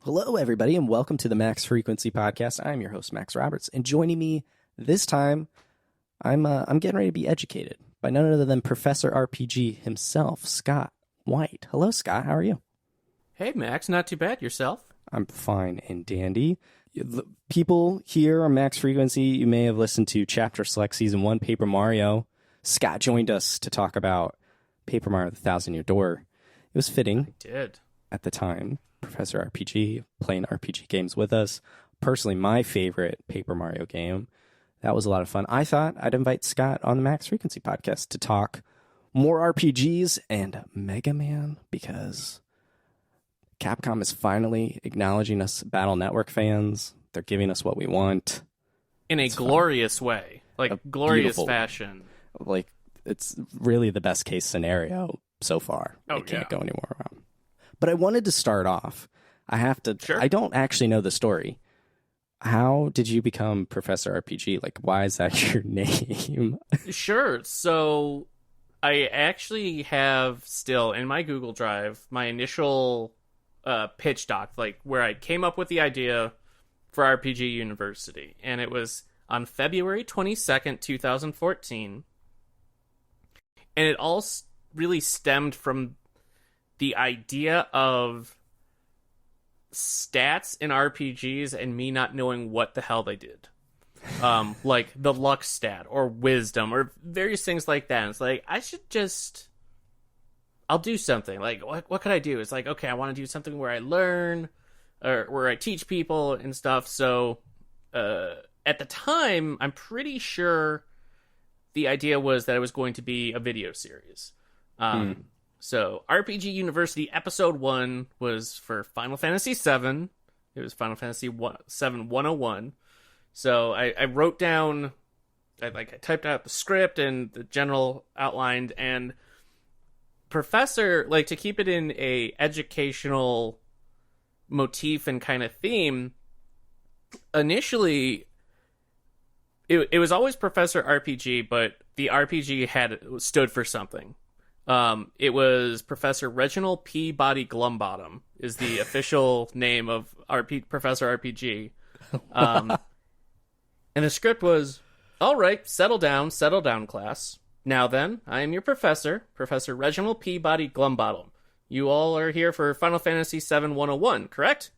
Hello, everybody, and welcome to the Max Frequency Podcast. I'm your host, Max Roberts, and joining me this time, I'm getting ready to be educated by none other than Professor RPG himself, Scott White. Hello, Scott. How are you? Hey, Max. Not too bad. Yourself? I'm fine and dandy. People here on Max Frequency, you may have listened to Chapter Select Season 1, Paper Mario. Scott joined us to talk about Paper Mario: The Thousand-Year Door. It was fitting. I did. At the time, Professor RPG playing RPG games with us. Personally, my favorite Paper Mario game. That was a lot of fun. I thought I'd invite Scott on the Max Frequency Podcast to talk more RPGs and Mega Man, because Capcom is finally acknowledging us Battle Network fans. They're giving us what we want. In a glorious way. Like, a glorious fashion. Like, it's really the best case scenario so far. Oh, it can't go anywhere wrong. But I wanted to start off. Sure. I don't actually know the story. How did you become Professor RPG? Like, why is that your name? Sure. So, I actually have still in my Google Drive my initial pitch doc, like where I came up with the idea for RPG University. And it was on February 22nd, 2014. And it all really stemmed from the idea of stats in RPGs and me not knowing what the hell they did. Like the luck stat or wisdom or various things like that. And it's like, I'll do something. Like, what could I do? It's like, okay, I want to do something where I learn or where I teach people and stuff. So at the time, I'm pretty sure the idea was that it was going to be a video series. So, RPG University Episode 1 was for Final Fantasy VII. It was Final Fantasy VII 101. So, I wrote down, I typed out the script and the general outline, and Professor, like, to keep it in a educational motif and kind of theme, initially, it was always Professor RPG, but the RPG stood for something. It was Professor Reginald Peabody Glumbottom is the official name of Professor RPG. And the script was, all right, settle down, class. Now then, I am your professor, Professor Reginald Peabody Glumbottom. You all are here for Final Fantasy VII 101, correct?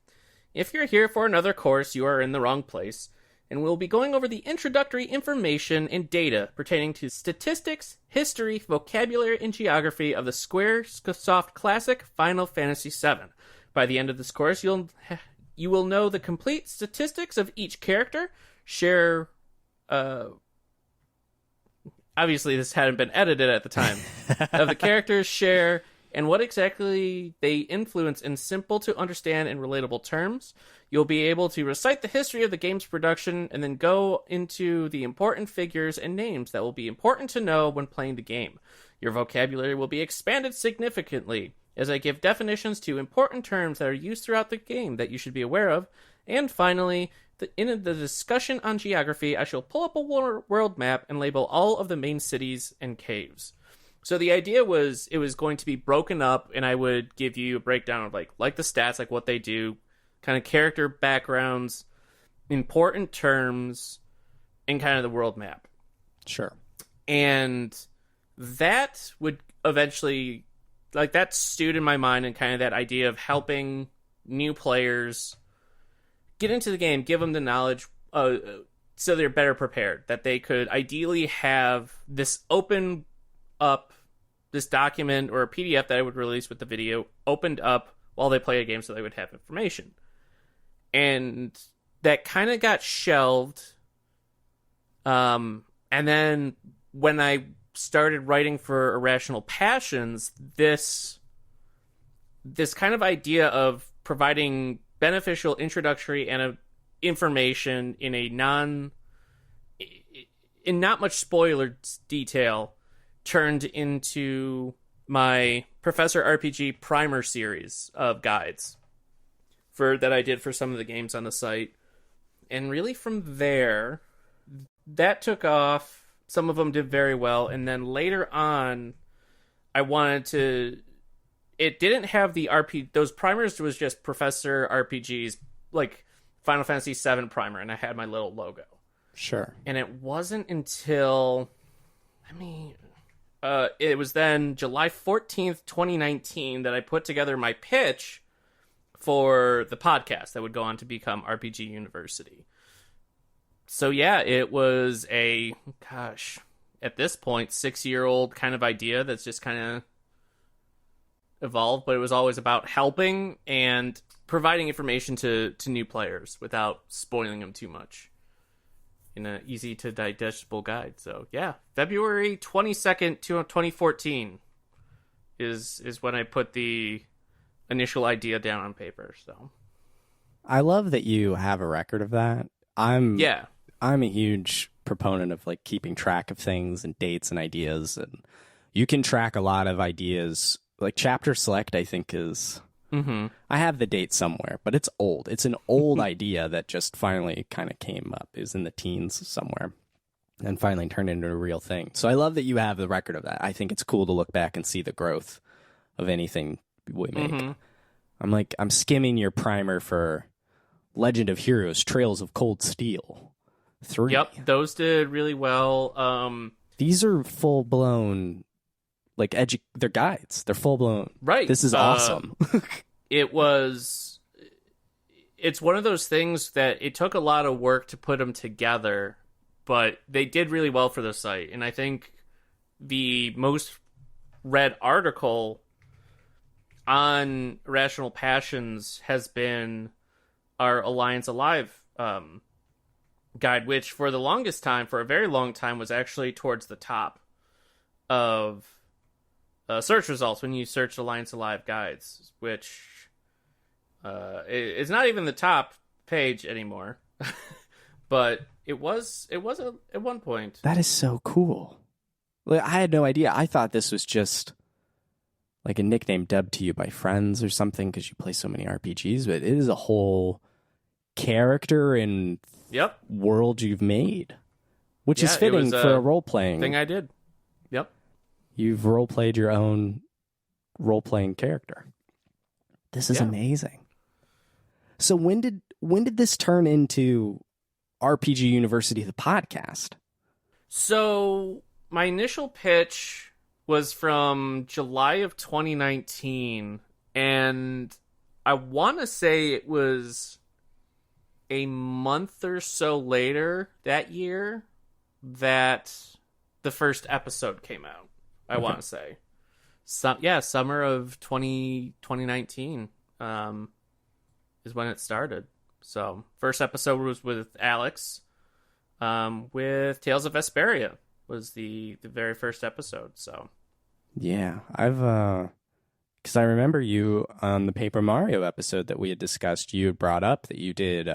If you're here for another course, you are in the wrong place, and we'll be going over the introductory information and data pertaining to statistics, history, vocabulary, and geography of the Squaresoft Classic Final Fantasy VII. By the end of this course, you will know the complete statistics of each character, share... obviously, this hadn't been edited at the time. Of the characters, share... and what exactly they influence in simple to understand and relatable terms. You'll be able to recite the history of the game's production and then go into the important figures and names that will be important to know when playing the game. Your vocabulary will be expanded significantly as I give definitions to important terms that are used throughout the game that you should be aware of. And finally, in the discussion on geography, I shall pull up a world map and label all of the main cities and caves. So the idea was it was going to be broken up, and I would give you a breakdown of like the stats, like what they do, kind of character backgrounds, important terms, and kind of the world map. Sure. And that would eventually, like, that stewed in my mind, and kind of that idea of helping new players get into the game, give them the knowledge, so they're better prepared, that they could ideally have this open up, this document or a PDF that I would release with the video opened up while they play a game so they would have information. And that kind of got shelved. And then when I started writing for Irrational Passions, this kind of idea of providing beneficial introductory and information in not much spoiler detail turned into my Professor RPG Primer series of guides that I did for some of the games on the site. And really from there, that took off. Some of them did very well. And then later on, I wanted to it didn't have the RP. Those primers was just Professor RPG's, like Final Fantasy VII primer, and I had my little logo. Sure. And it wasn't until, it was then July 14th, 2019, that I put together my pitch for the podcast that would go on to become RPG University. So yeah, it was at this point, 6-year-old kind of idea that's just kind of evolved, but it was always about helping and providing information to new players without spoiling them too much in an easy to digestible guide. So yeah, February 22nd, 2014 is when I put the initial idea down on paper. So I love that you have a record of that. I'm a huge proponent of like keeping track of things and dates and ideas, and you can track a lot of ideas. Like chapter select, I think is. I have the date somewhere, but it's old. It's an old idea that just finally kind of came up. It was in the teens somewhere, and finally turned into a real thing. So I love that you have the record of that. I think it's cool to look back and see the growth of anything we make. I'm skimming your primer for Legend of Heroes: Trails of Cold Steel 3. Yep, those did really well. These are full blown, like they're guides. They're full blown. Right. This is awesome. It's one of those things that it took a lot of work to put them together, but they did really well for the site. And I think the most read article on Irrational Passions has been our Alliance Alive guide, which for the longest time, for a very long time, was actually towards the top of search results when you search Alliance Alive guides, which is not even the top page anymore. But it was at one point. That is so cool. Like, I had no idea. I thought this was just like a nickname dubbed to you by friends or something because you play so many RPGs, but it is a whole character and world you've made, which is fitting for a role-playing thing I did. Yep. You've role-played your own role-playing character. This is amazing. So when did this turn into RPG University, the podcast? So my initial pitch was from July of 2019, and I want to say it was a month or so later that year that the first episode came out. I want to say. Summer of 2019 is when it started. So, first episode was with Alex, with Tales of Vesperia was the very first episode. So, yeah, because I remember you on the Paper Mario episode that we had discussed, you had brought up that you did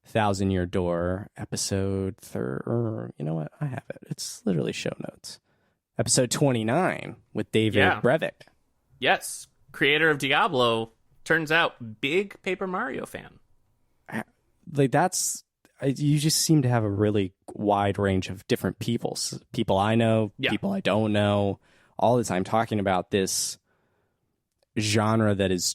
Thousand Year Door episode you know what? I have it. It's literally show notes. Episode 29 with David Brevik. Yes, creator of Diablo. Turns out, big Paper Mario fan. Like you just seem to have a really wide range of different people I know, people I don't know, all the time talking about this genre that is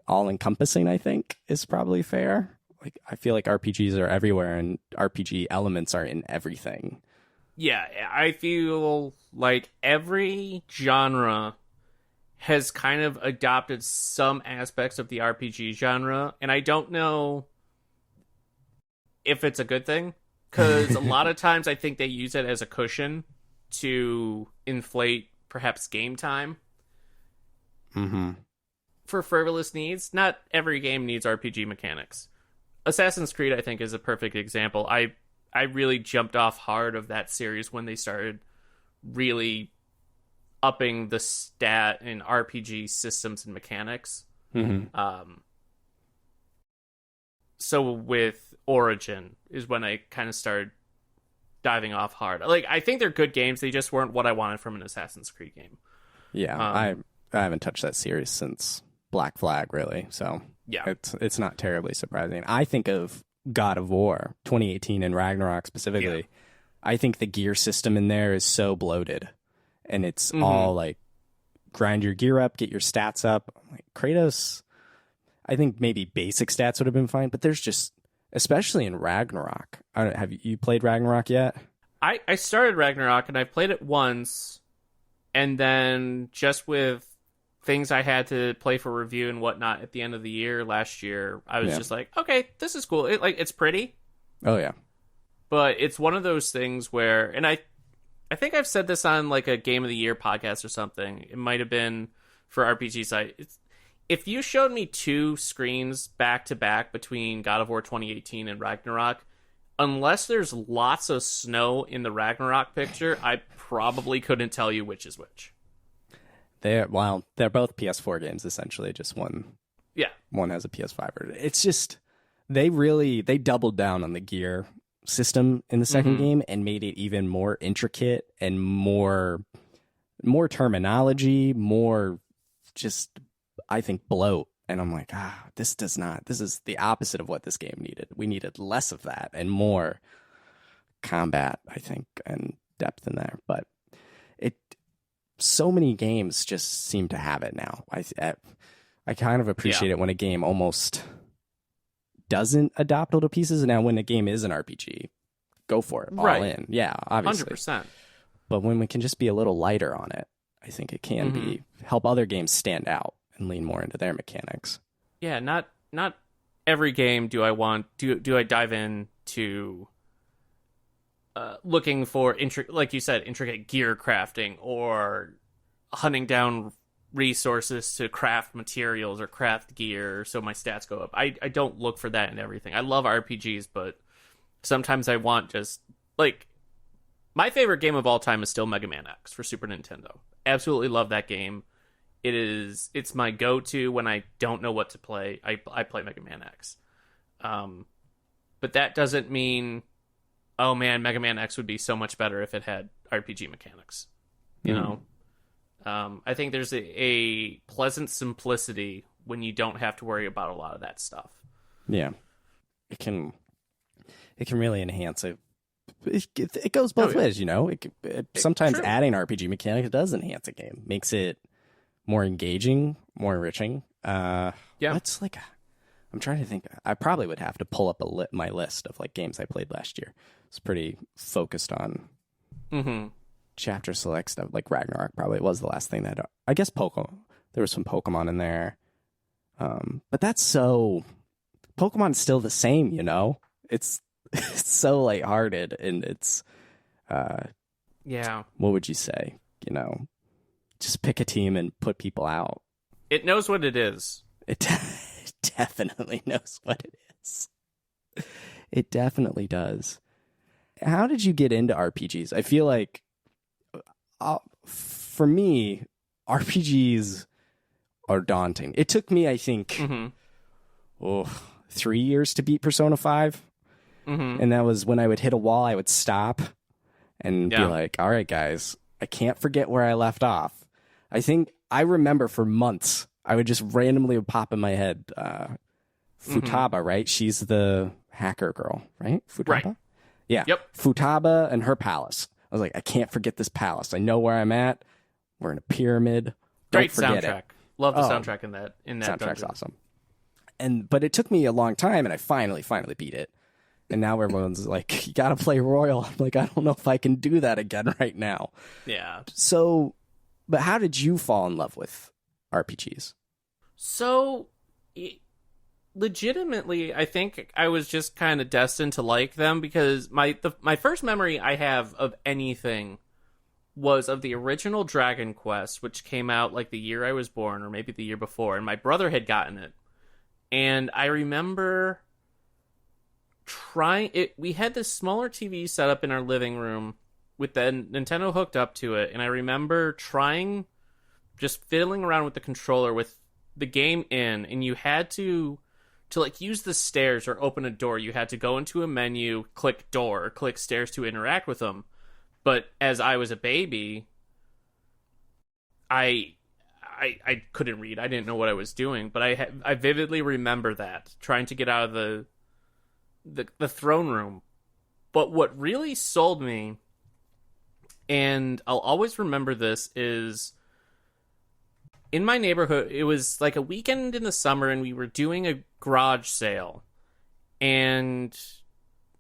all encompassing. I think is probably fair. Like I feel like RPGs are everywhere and RPG elements are in everything. Yeah, I feel like every genre has kind of adopted some aspects of the RPG genre, and I don't know if it's a good thing, because a lot of times I think they use it as a cushion to inflate perhaps game time for frivolous needs. Not every game needs RPG mechanics. Assassin's Creed, I think, is a perfect example. I really jumped off hard of that series when they started really upping the stat in RPG systems and mechanics. So with Origin is when I kind of started diving off hard. Like, I think they're good games. They just weren't what I wanted from an Assassin's Creed game. Yeah, I haven't touched that series since Black Flag, really. So yeah, it's not terribly surprising. I think of God of War 2018 and Ragnarok specifically. I think the gear system in there is so bloated, and it's all like grind your gear up, get your stats up. I'm like, Kratos, I think maybe basic stats would have been fine, but there's just, especially in Ragnarok. Have you played Ragnarok yet? I started Ragnarok and I played it once, and then just with things I had to play for review and whatnot at the end of the year last year, I was just like, okay, this is cool. It's pretty. Oh yeah. But it's one of those things where, and I think I've said this on like a Game of the Year podcast or something. It might have been for RPG site. If you showed me two screens back to back between God of War 2018 and Ragnarok, unless there's lots of snow in the Ragnarok picture, I probably couldn't tell you which is which. They're both PS4 games essentially. Just one has a PS5. It's just they doubled down on the gear system in the second game and made it even more intricate and more terminology, more just, I think, bloat. And I'm like, this is the opposite of what this game needed. We needed less of that and more combat, I think, and depth in there. But so many games just seem to have it now. I kind of appreciate it when a game almost doesn't adopt little pieces. Now, when a game is an RPG, go for it, all in. Yeah, obviously. 100%. But when we can just be a little lighter on it, I think it can help other games stand out and lean more into their mechanics. Yeah, not every game do I dive into looking for like you said, intricate gear crafting or hunting down resources to craft materials or craft gear so my stats go up. I don't look for that in everything. I love RPGs, but sometimes I want just like my favorite game of all time is still Mega Man X for Super Nintendo. Absolutely love that game. It's my go-to when I don't know what to play. I play Mega Man X. But that doesn't mean, oh man, Mega Man X would be so much better if it had RPG mechanics. You know? I think there's a pleasant simplicity when you don't have to worry about a lot of that stuff. Yeah. It can really enhance it. It goes both ways, you know? Sometimes adding RPG mechanics does enhance a game. Makes it more engaging, more enriching. What's like... I'm trying to think. I probably would have to pull up my list of like games I played last year. It's pretty focused on chapter select stuff. Like Ragnarok probably was the last thing that I guess Pokemon. There was some Pokemon in there, but that's so. Pokemon's still the same, you know. It's so lighthearted and it's. What would you say? You know, just pick a team and put people out. It knows what it is. It definitely knows what it is. It definitely does. How did you get into RPGs? I feel like, for me, RPGs are daunting. It took me, I think, 3 years to beat Persona 5. And that was when I would hit a wall, I would stop and be like, all right, guys, I can't forget where I left off. I think I remember for months, I would just randomly pop in my head, Futaba, right? She's the hacker girl, right? Futaba? Right. Yeah. Yep. Futaba and her palace. I was like, I can't forget this palace. I know where I'm at. We're in a pyramid. Great soundtrack. Love the soundtrack in that soundtrack's dungeon. Awesome. But it took me a long time, and I finally beat it. And now everyone's like, you gotta play Royal. I'm like, I don't know if I can do that again right now. Yeah. So, but how did you fall in love with RPGs? So, legitimately, I think I was just kind of destined to like them because my first memory I have of anything was of the original Dragon Quest, which came out like the year I was born, or maybe the year before, and my brother had gotten it. And I remember trying it. We had this smaller TV set up in our living room with the Nintendo hooked up to it, and I remember trying, just fiddling around with the controller with the game in, and you had to like use the stairs or open a door, you had to go into a menu, click door, or click stairs to interact with them. But as I was a baby, I couldn't read. I didn't know what I was doing, but I vividly remember that, trying to get out of the throne room. But what really sold me, and I'll always remember this, is in my neighborhood, it was like a weekend in the summer, and we were doing a garage sale. And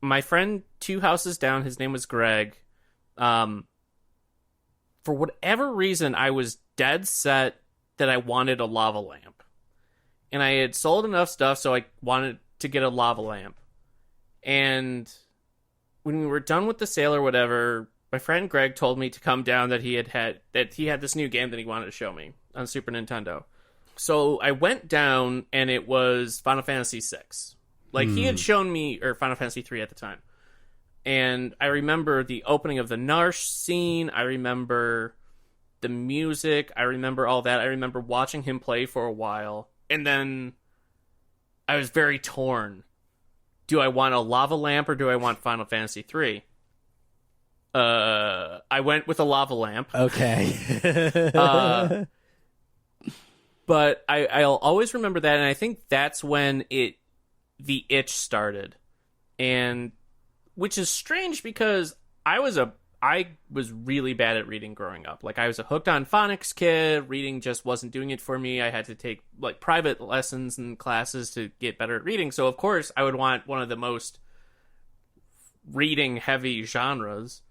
my friend 2 houses down, his name was Greg. For whatever reason, I was dead set that I wanted a lava lamp. And I had sold enough stuff, so I wanted to get a lava lamp. And when we were done with the sale or whatever, my friend Greg told me to come down that he had this new game that he wanted to show me on Super Nintendo. So I went down, and it was Final Fantasy VI. Like, he had shown me, or Final Fantasy 3 at the time. And I remember the opening of the Narsh scene. I remember the music. I remember all that. I remember watching him play for a while. And then I was very torn. Do I want a lava lamp or do I want Final Fantasy 3? I went with a lava lamp. Okay. But I'll always remember that, and I think that's when the itch started. And which is strange because I was really bad at reading growing up. Like, I was a hooked on phonics kid. Reading just wasn't doing it for me. I had to take like private lessons and classes to get better at reading. So of course I would want one of the most reading heavy genres.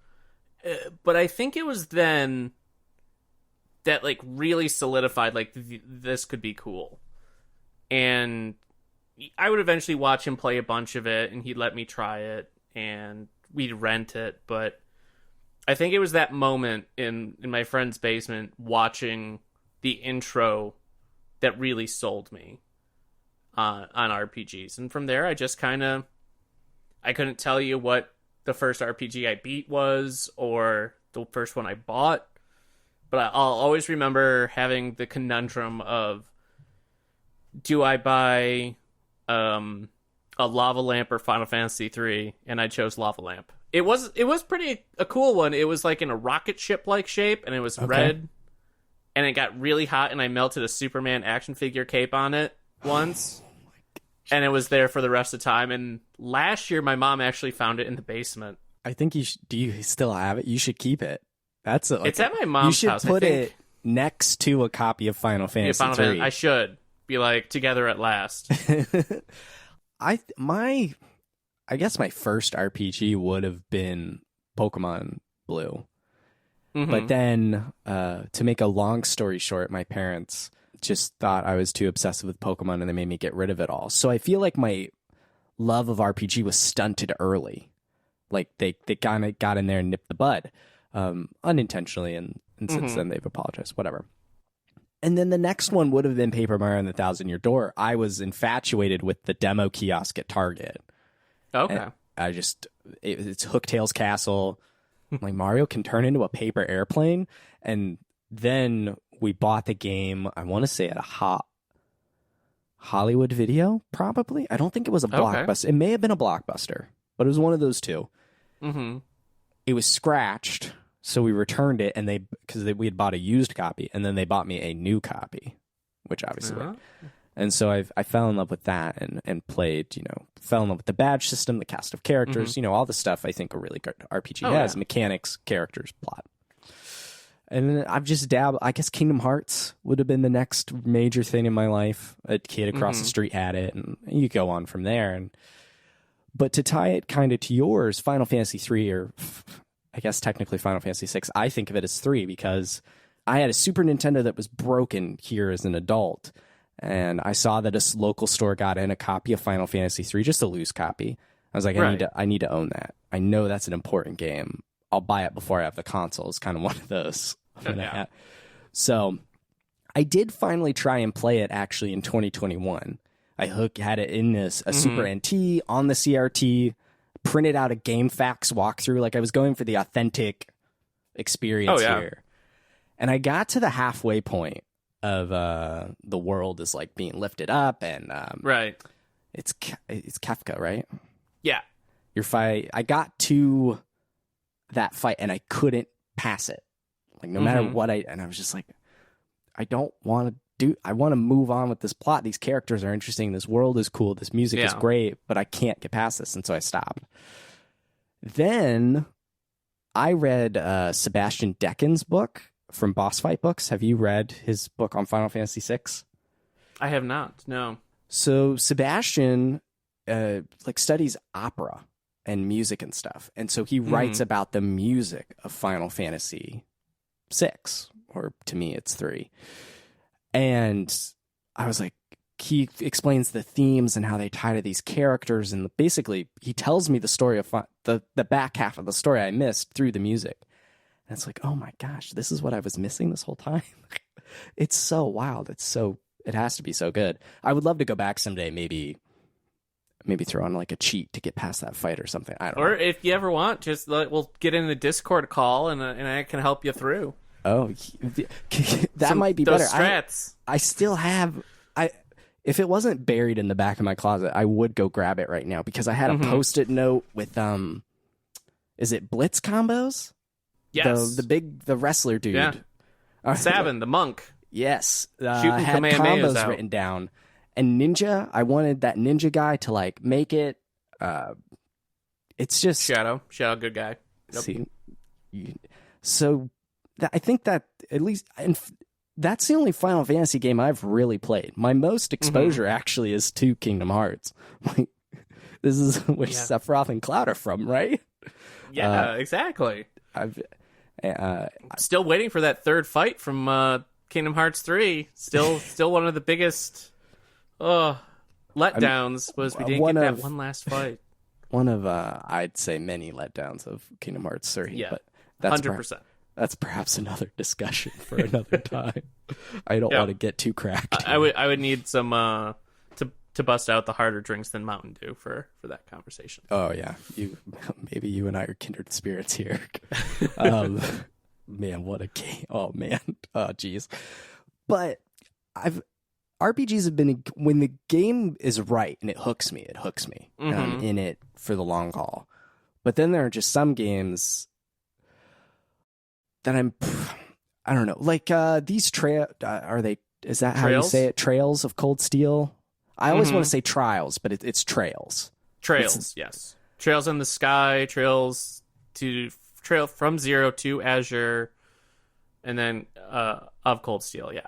But I think it was then that like really solidified like this could be cool. And I would eventually watch him play a bunch of it, and he'd let me try it, and we'd rent it. But I think it was that moment in my friend's basement watching the intro that really sold me on RPGs. And from there, I just I couldn't tell you what the first RPG I beat was or the first one I bought. But I'll always remember having the conundrum of, do I buy a lava lamp or Final Fantasy 3? And I chose lava lamp. It was pretty a cool one. It was like in a rocket ship like shape, and it was red, and it got really hot, and I melted a Superman action figure cape on it once, and it was there for the rest of the time. And last year, my mom actually found it in the basement. I think you should. Do you still have it? You should keep it. It's at my mom's house. You should put it next to a copy of Final Fantasy 3. I should be like, together at last. I guess my first RPG would have been Pokemon Blue. Mm-hmm. But then, to make a long story short, my parents just thought I was too obsessive with Pokemon, and they made me get rid of it all. So I feel like my love of RPG was stunted early. Like, they kind of got in there and nipped the bud, unintentionally, and since then they've apologized, whatever. And then the next one would have been Paper Mario and the Thousand-Year Door. I was infatuated with the demo kiosk at Target. Okay. And it's Hooktail's Castle. Like, Mario can turn into a paper airplane. And then we bought the game, I want to say at a Hollywood Video, probably. I don't think it was a Blockbuster. It may have been a Blockbuster, but it was one of those two. Mm-hmm. It was scratched, so we returned it, and because we had bought a used copy, and then they bought me a new copy, which obviously... And so I fell in love with that and played, fell in love with the badge system, the cast of characters, all the stuff I think a really good RPG has, mechanics, characters, plot. And then I've just dabbled. I guess Kingdom Hearts would have been the next major thing in my life. A kid across the street had it, and you go on from there. But to tie it kind of to yours, Final Fantasy 3, or I guess technically Final Fantasy 6, I think of it as 3 because I had a Super Nintendo that was broken here as an adult. And I saw that a local store got in a copy of Final Fantasy 3, just a loose copy. I was like, I need to own that. I know that's an important game. I'll buy it before I have the console. It's kind of one of those. So I did finally try and play it actually in 2021. I had it in a Super NT on the CRT, printed out a GameFAQs walkthrough. Like, I was going for the authentic experience here. And I got to the halfway point of the world is like being lifted up, and it's Kefka, right? Yeah. I got to that fight and I couldn't pass it. Like, no matter what and I was just like, I want to move on with this plot. These characters are interesting. This world is cool. This music is great, but I can't get past this. And so I stopped. Then I read Sebastian Decken's book, from Boss Fight Books. Have you read his book on Final Fantasy VI? I have not. No. So Sebastian like studies opera and music and stuff, and so he writes about the music of Final Fantasy VI, or to me it's 3. And I was like, he explains the themes and how they tie to these characters, and basically he tells me the story of the back half of the story I missed through the music. And it's like, oh my gosh, this is what I was missing this whole time. It's so wild. It has to be so good. I would love to go back someday, maybe throw on like a cheat to get past that fight or something. I don't know. Or if you ever want, just we'll get in the Discord call and I can help you through. Oh, that might be those better. Strats. I still have. If it wasn't buried in the back of my closet, I would go grab it right now, because I had a Post-it note with is it Blitz combos? Yes. The wrestler dude. Yeah. Savin, the monk. Yes. Shooting I had Kamehamehas combos out. written down. And ninja, I wanted that ninja guy to like make it. It's just Shadow, good guy. Yep. See, so I think that at least, and that's the only Final Fantasy game I've really played. My most exposure actually is to Kingdom Hearts. Like, this is where Sephiroth and Cloud are from, right? Yeah, exactly. I'm Still waiting for that third fight from Kingdom Hearts 3. Still one of the biggest letdowns was we didn't get that one last fight. One of I'd say many letdowns of Kingdom Hearts 3. Yeah, but that's 100%. That's perhaps another discussion for another time. I don't want to get too cracked. I would need some to bust out the harder drinks than Mountain Dew for that conversation. Oh yeah, maybe you and I are kindred spirits here. Man, what a game! Oh man, oh geez. But RPGs have been, when the game is right and it hooks me. I'm in it for the long haul. But then there are just some games that I don't know, like these are they? Is that how you say it? Trails of Cold Steel. I always want to say Trials, but it's Trails. Yes. Trails in the Sky, Trail from Zero to Azure, and then of Cold Steel. Yeah.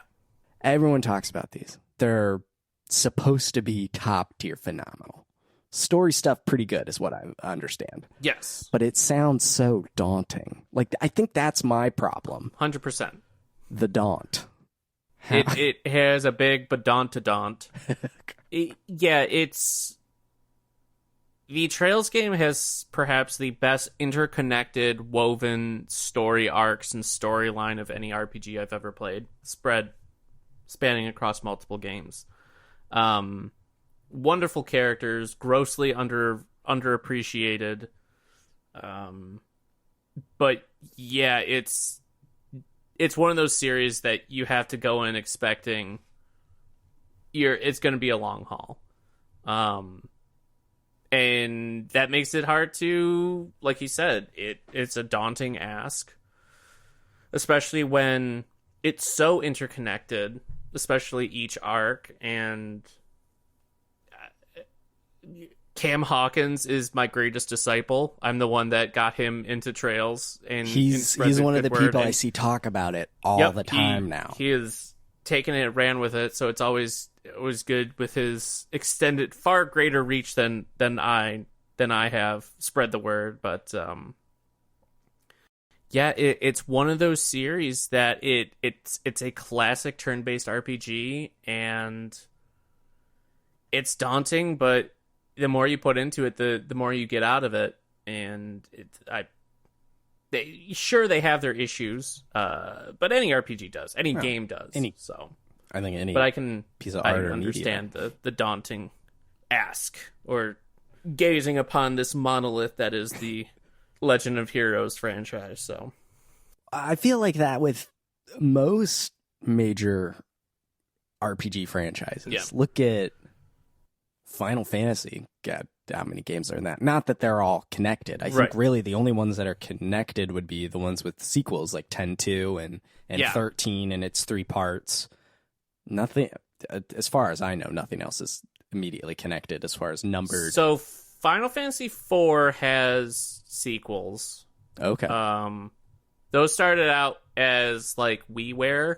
Everyone talks about these. They're supposed to be top tier, phenomenal. Story stuff pretty good is what I understand. Yes. But it sounds so daunting. Like, I think that's my problem. 100%. The daunt. It has a big ba-Daunt to daunt. It's... The Trails game has perhaps the best interconnected, woven story arcs and storyline of any RPG I've ever played. Spanning across multiple games. Wonderful characters, grossly underappreciated. But yeah, it's one of those series that you have to go in expecting it's going to be a long haul. And that makes it hard to, like you said, it's a daunting ask, especially when it's so interconnected, especially each arc. And Cam Hawkins is my greatest disciple. I'm the one that got him into Trails, and he's one of the people I see talk about it all the time now. He has taken it and ran with it, so it's always good with his extended, far greater reach than I have spread the word. But yeah, it's one of those series that it's a classic turn-based RPG, and it's daunting, but the more you put into it, the more you get out of it. And they have their issues, but any RPG does, any game does. I think any. But I can piece of art or understand the daunting ask, or gazing upon this monolith that is the Legend of Heroes franchise. So I feel like that with most major RPG franchises. Yeah. Look at Final Fantasy. God, how many games are in that? Not that they're all connected. I think really the only ones that are connected would be the ones with sequels, like 10-2 and 13, and it's 3 parts. Nothing, as far as I know, nothing else is immediately connected as far as numbered. So Final Fantasy IV has sequels. Okay. Those started out as like WiiWare,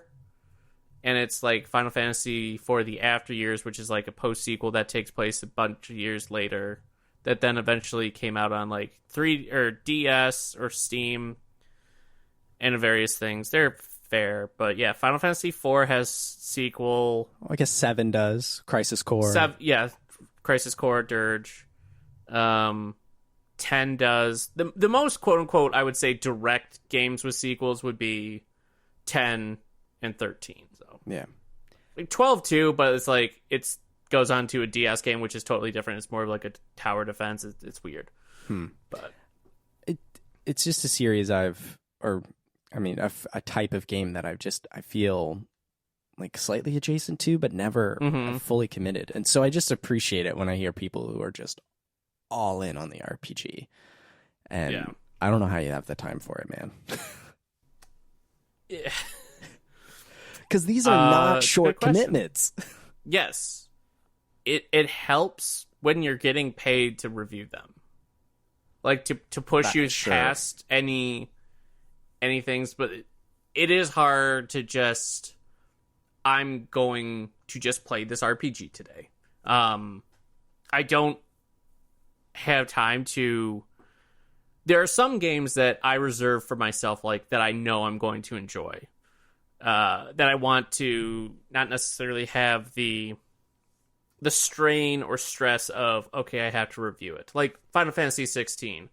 and it's like Final Fantasy for the After Years, which is like a post sequel that takes place a bunch of years later. That then eventually came out on like 3 or DS or Steam and various things. They're fair, but yeah, Final Fantasy 4 has sequel. I guess 7 does. Crisis Core. Crisis Core, Dirge. 10 does. The most quote unquote I would say direct games with sequels would be 10 and 13. So yeah, like 12 too, but it's like goes on to a DS game, which is totally different. It's more of like a tower defense. It's weird. But it's just a series a type of game that I feel like slightly adjacent to, but never fully committed. And so I just appreciate it when I hear people who are just all in on the RPG. And I don't know how you have the time for it, man. Yeah. Because these are not short commitments. Yes. It helps when you're getting paid to review them. Like to push you past any things, but it is hard to just I'm going to just play this RPG today. I don't have time to. There are some games that I reserve for myself, like that I know I'm going to enjoy. That I want to not necessarily have the strain or stress of, okay, I have to review it. Like Final Fantasy 16.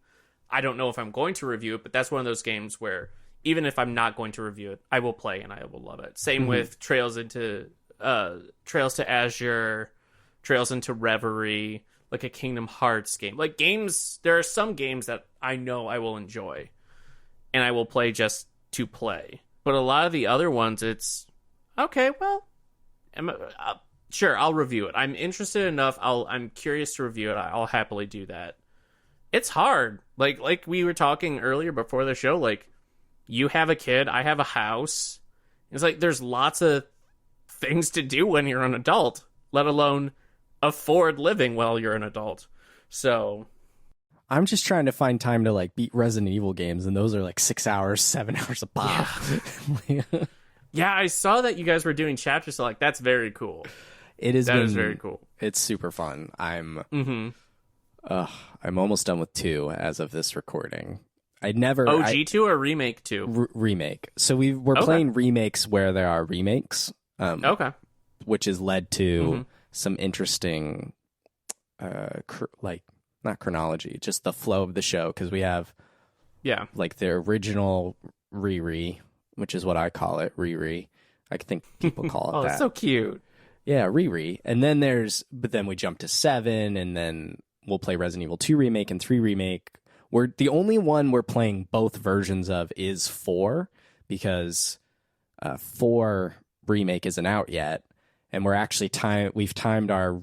I don't know if I'm going to review it, but that's one of those games where even if I'm not going to review it, I will play and I will love it. Same with Trails to Azure, Trails into Reverie, like a Kingdom Hearts game. Like games, there are some games that I know I will enjoy and I will play just to play. But a lot of the other ones, it's, okay, well, sure, I'll review it. I'm interested enough. I'm curious to review it. I'll happily do that. It's hard. Like we were talking earlier before the show, like you have a kid, I have a house. It's like there's lots of things to do when you're an adult, let alone afford living while you're an adult. So I'm just trying to find time to like beat Resident Evil games, and those are like 6 hours, 7 hours a pop. Yeah. Yeah, I saw that you guys were doing chapter select. That's very cool. It is. That is very cool. It's super fun. I'm almost done with 2 as of this recording. OG 2 or remake 2? Remake. So we're playing remakes where there are remakes. Which has led to some interesting, not chronology, just the flow of the show, because we have, like the original Riri, which is what I call it, Riri. I think people call it that. Oh, so cute. Yeah, Riri. And then but then we jump to 7, and then we'll play Resident Evil 2 Remake and 3 Remake. The only one we're playing both versions of is 4, because 4 Remake isn't out yet, and we're actually we've timed our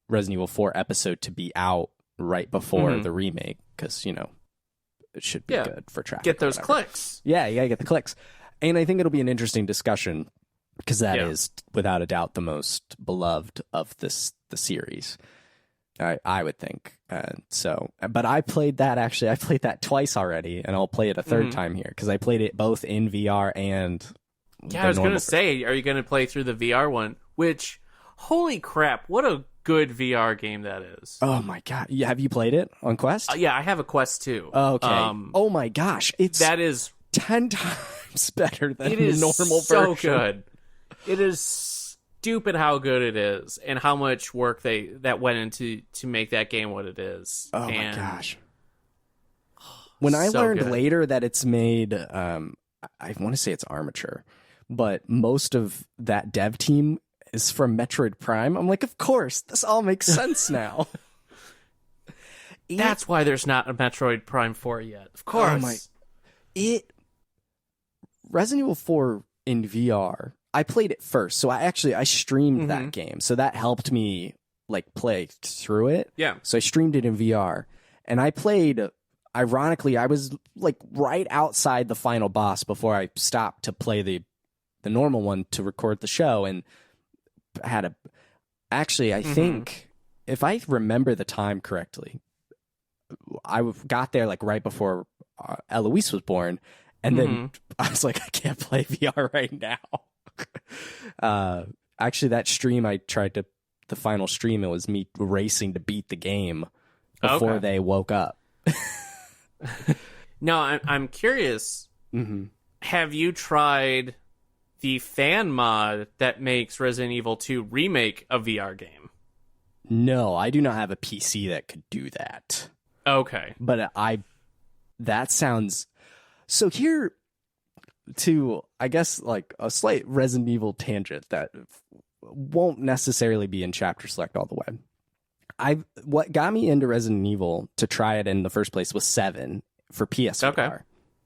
Resident Evil 4 episode to be out right before the remake, because, it should be good for traffic. Get those clicks. Yeah, you gotta get the clicks. And I think it'll be an interesting discussion, because that is, without a doubt, the most beloved of the series. I would think. But I played that twice already, and I'll play it a third time here, because I played it both in VR and I was going to say, are you going to play through the VR one? Which, holy crap, what a good VR game that is. Oh my god. Have you played it on Quest? Yeah, I have a Quest 2. Okay. Oh my gosh. That is 10 times better than the normal so version. Good. It is stupid how good it is, and how much work that went into to make that game what it is. Oh my gosh. When I learned later that it's made, I want to say it's Armature, but most of that dev team is from Metroid Prime. I'm like, of course, this all makes sense now. That's why there's not a Metroid Prime 4 yet. Of course. Resident Evil 4 in VR, I played it first, so I streamed that game, so that helped me like play through it. Yeah. So I streamed it in VR, and I played. Ironically, I was like right outside the final boss before I stopped to play the normal one to record the show, and had I think, if I remember the time correctly, I got there like right before Eloise was born, And then I was like, I can't play VR right now. Actually, that stream I tried to, the final stream, it was me racing to beat the game before they woke up. No, I'm curious. Have you tried the fan mod that makes Resident Evil 2 Remake a VR game? No, I do not have a PC that could do that. Okay. But that sounds... So here, to, I guess, like a slight Resident Evil tangent that won't necessarily be in chapter select all the way. What got me into Resident Evil to try it in the first place was 7 for PSVR. Okay.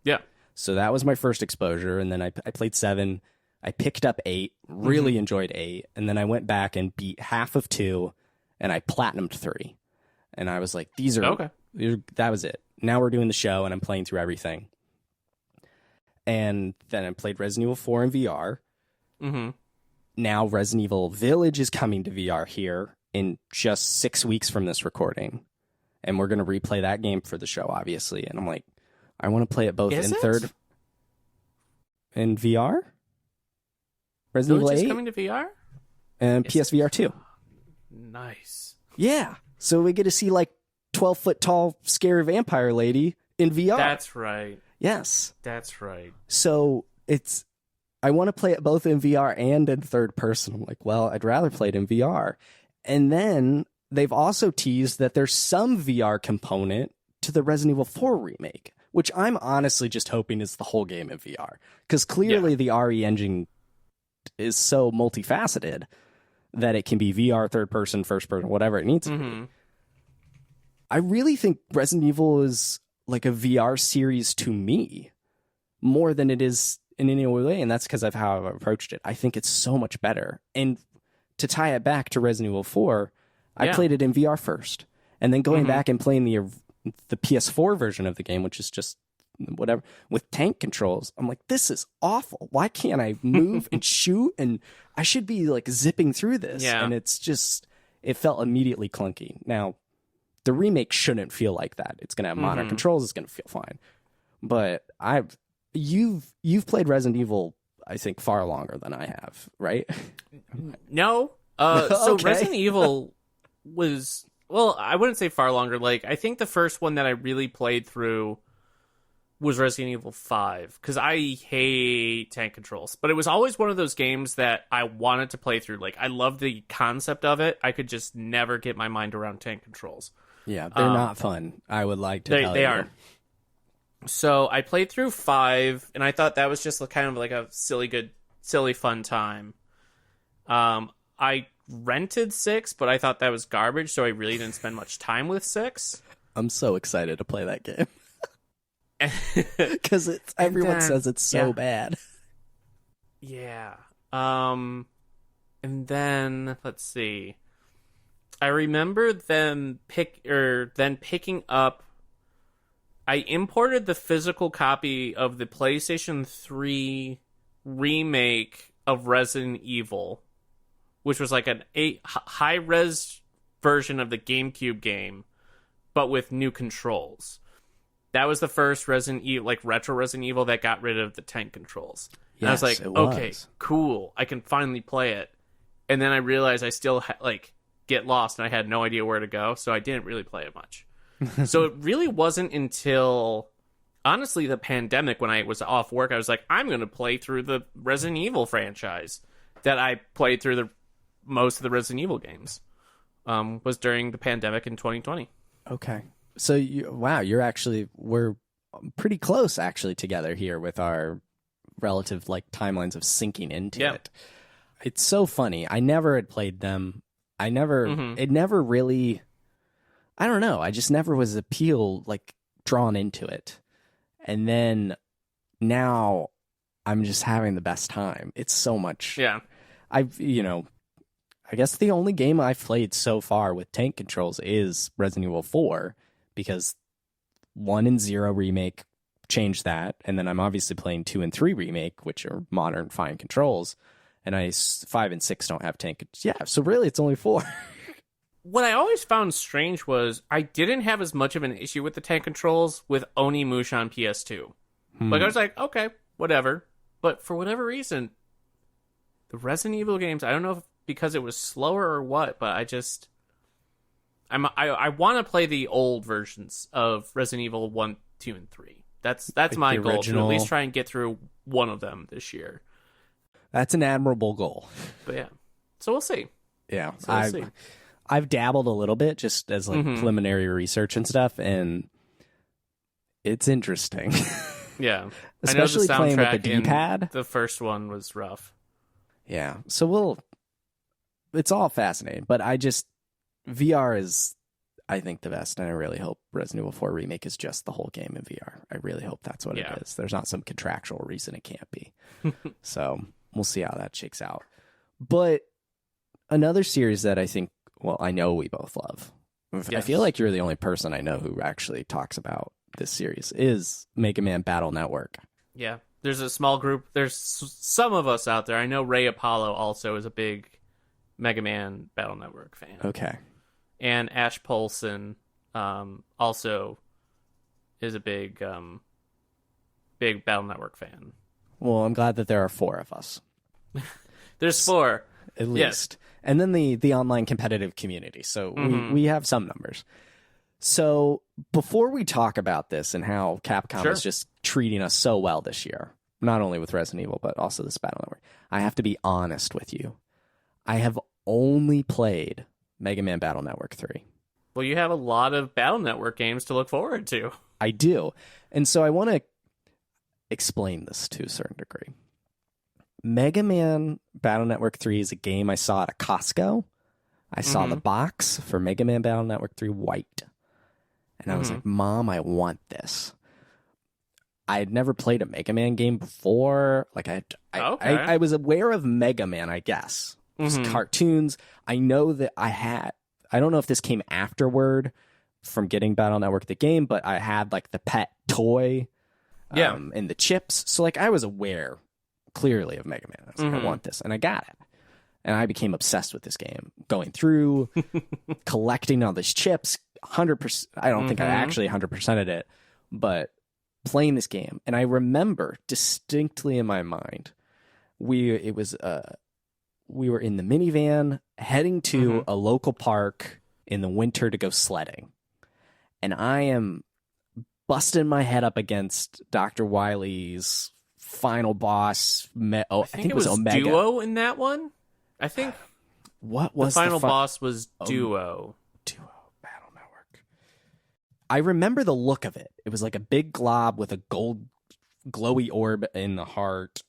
Yeah. So that was my first exposure, and then I played 7. I picked up 8, really enjoyed 8, and then I went back and beat half of 2, and I platinumed 3. And I was like, that was it. Now we're doing the show, and I'm playing through everything. And then I played Resident Evil 4 in VR. Now Resident Evil Village is coming to VR here in just 6 weeks from this recording. And we're going to replay that game for the show, obviously. And I'm like, I want to play it both in VR. Resident Evil 8 is coming to VR? And PSVR 2. Nice. Yeah. So we get to see like 12-foot tall scary vampire lady in VR. That's right. Yes. That's right. So I want to play it both in VR and in third person. I'm like, well, I'd rather play it in VR. And then they've also teased that there's some VR component to the Resident Evil 4 remake, which I'm honestly just hoping is the whole game in VR. Because clearly the RE engine is so multifaceted that it can be VR, third person, first person, whatever it needs to be. I really think Resident Evil is like a VR series to me more than it is in any other way, and that's because of how I've approached it. I think it's so much better. And to tie it back to Resident Evil 4, I played it in VR first, and then going back and playing the PS4 version of the game, which is just whatever, with tank controls. I'm like, this is awful. Why can't I move and shoot? And I should be like zipping through this. Yeah. And it's just, it felt immediately clunky. Now, the remake shouldn't feel like that. It's going to have modern controls. It's going to feel fine. But you've played Resident Evil, I think, far longer than I have, right? No. So Resident Evil was, well, I wouldn't say far longer. Like, I think the first one that I really played through was Resident Evil 5, because I hate tank controls. But it was always one of those games that I wanted to play through. Like, I loved the concept of it. I could just never get my mind around tank controls. Yeah, they're not fun. I would like to tell you. They aren't. So I played through 5, and I thought that was just kind of like a silly fun time. I rented 6, but I thought that was garbage, so I really didn't spend much time with 6. I'm so excited to play that game. Because everyone says it's so bad. Yeah. And then let's see. I remember them picking up. I imported the physical copy of the PlayStation 3 remake of Resident Evil, which was like an high-res version of the GameCube game, but with new controls. That was the first Resident Evil, like retro Resident Evil, that got rid of the tank controls. And I was like, okay, cool, I can finally play it. And then I realized I still get lost, and I had no idea where to go, so I didn't really play it much. So it really wasn't until, honestly, the pandemic, when I was off work, I was like, I'm going to play through the Resident Evil franchise, that I played through most of the Resident Evil games. Was during the pandemic in 2020. Okay. So, we're pretty close, actually, together here with our relative, timelines of sinking into it. It's so funny. I never had played them. It never really, I don't know. I just never was drawn into it. And then now I'm just having the best time. It's so much. Yeah. I guess the only game I've played so far with tank controls is Resident Evil 4, because 1 and 0 remake changed that, and then I'm obviously playing 2 and 3 remake, which are modern, fine controls, and 5 and 6 don't have tank. Yeah, so really it's only 4. What I always found strange was I didn't have as much of an issue with the tank controls with Onimusha on PS2. Like, I was like, okay, whatever. But for whatever reason, the Resident Evil games, I don't know if because it was slower or what, but I want to play the old versions of Resident Evil 1, 2, and 3. That's my goal, original... to at least try and get through one of them this year. That's an admirable goal. But yeah, so we'll see. Yeah, So I've dabbled a little bit just as like preliminary research and stuff, and it's interesting. Yeah, especially I know the playing with the D-pad. The first one was rough. Yeah, so it's all fascinating, but VR is, I think, the best, and I really hope Resident Evil 4 Remake is just the whole game in VR. I really hope that's what it is. There's not some contractual reason it can't be. So we'll see how that shakes out. But another series that I think, well, I know we both love. Yes. I feel like you're the only person I know who actually talks about this series is Mega Man Battle Network. Yeah, there's a small group. There's some of us out there. I know Ray Apollo also is a big Mega Man Battle Network fan. Okay. And Ash Paulson also is a big Battle Network fan. Well, I'm glad that there are 4 of us. There's 4. At least. Yes. And then the online competitive community. So we have some numbers. So before we talk about this and how Capcom is just treating us so well this year, not only with Resident Evil, but also this Battle Network, I have to be honest with you. I have only played Mega Man Battle Network 3. Well, you have a lot of Battle Network games to look forward to. I do. And so I want to explain this to a certain degree. Mega Man Battle Network 3 is a game I saw at a Costco. I saw the box for Mega Man Battle Network 3 white. And I was like, Mom, I want this. I had never played a Mega Man game before. Like I was aware of Mega Man, I guess. Cartoons. I know that I don't know if this came afterward from getting Battle Network the game, but I had like the pet toy and the chips. So like I was aware clearly of Mega Man. I was like, I want this. And I got it. And I became obsessed with this game. Going through, collecting all these chips, 100%. I don't think I actually 100%ed it, but playing this game. And I remember distinctly in my mind, we were in the minivan heading to a local park in the winter to go sledding. And I am busting my head up against Dr. Wily's final boss. I think it was Omega. Duo in that one? I think what was the final boss was Duo. Duo Battle Network. I remember the look of it. It was like a big glob with a gold glowy orb in the heart.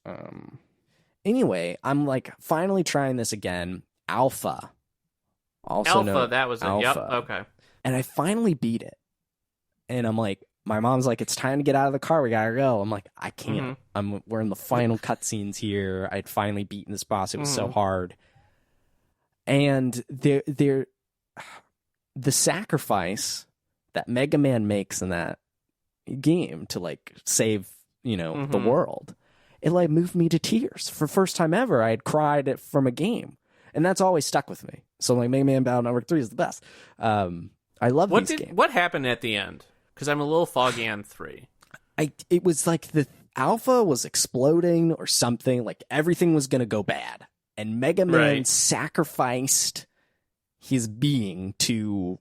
Anyway, I'm like finally trying this again. Alpha. That was Alpha. It. Yep. Okay. And I finally beat it. And I'm like, my mom's like, it's time to get out of the car. We gotta go. I'm like, I can't. We're in the final cutscenes here. I'd finally beaten this boss. It was so hard. And the sacrifice that Mega Man makes in that game to like save, the world, it like moved me to tears. For the first time ever, I had cried from a game. And that's always stuck with me. So like Mega Man Battle Network 3 is the best. I love these games. What happened at the end? Because I'm a little foggy on 3. It was like the Alpha was exploding or something. Like everything was going to go bad. And Mega Man sacrificed his being to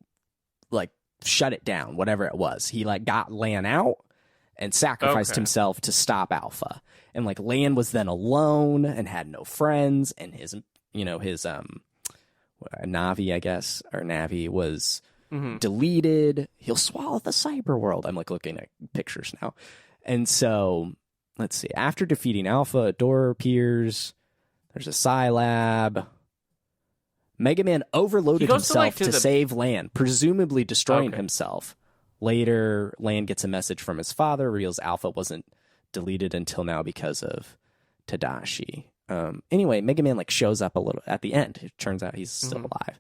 like shut it down, whatever it was. He like got Lan out and sacrificed himself to stop Alpha. And like Lan was then alone and had no friends. And his Navi, I guess, or Navi was deleted. He'll swallow the cyber world. I'm like looking at pictures now. And so let's see. After defeating Alpha, a door appears. There's a Psi Lab. Mega Man overloaded himself to save Lan, presumably destroying himself. Later, Lan gets a message from his father, reveals Alpha wasn't deleted until now because of Tadashi. Anyway, Mega Man like shows up a little at the end. It turns out he's still alive.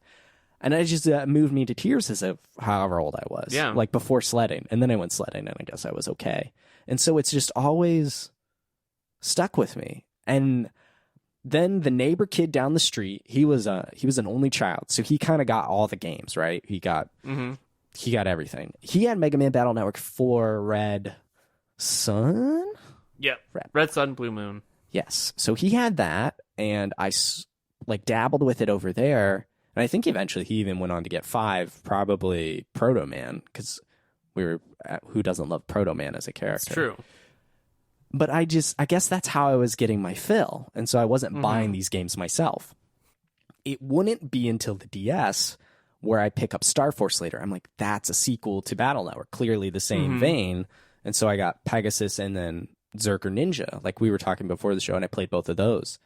And it just moved me to tears as of however old I was. Yeah. Like before sledding. And then I went sledding and I guess I was okay. And so it's just always stuck with me. And then the neighbor kid down the street, he was an only child. So he kind of got all the games, right? He got everything. He had Mega Man Battle Network 4, Red, Sun? Yep. Red Sun, Blue Moon. Yes. So he had that, and I like dabbled with it over there. And I think eventually he even went on to get 5, probably Proto Man, because who doesn't love Proto Man as a character? It's true. But I guess that's how I was getting my fill. And so I wasn't buying these games myself. It wouldn't be until the DS where I pick up Star Force later. I'm like, that's a sequel to Battle Network, clearly the same vein. And so I got Pegasus and then Zerker Ninja, like we were talking before the show, and I played both of those.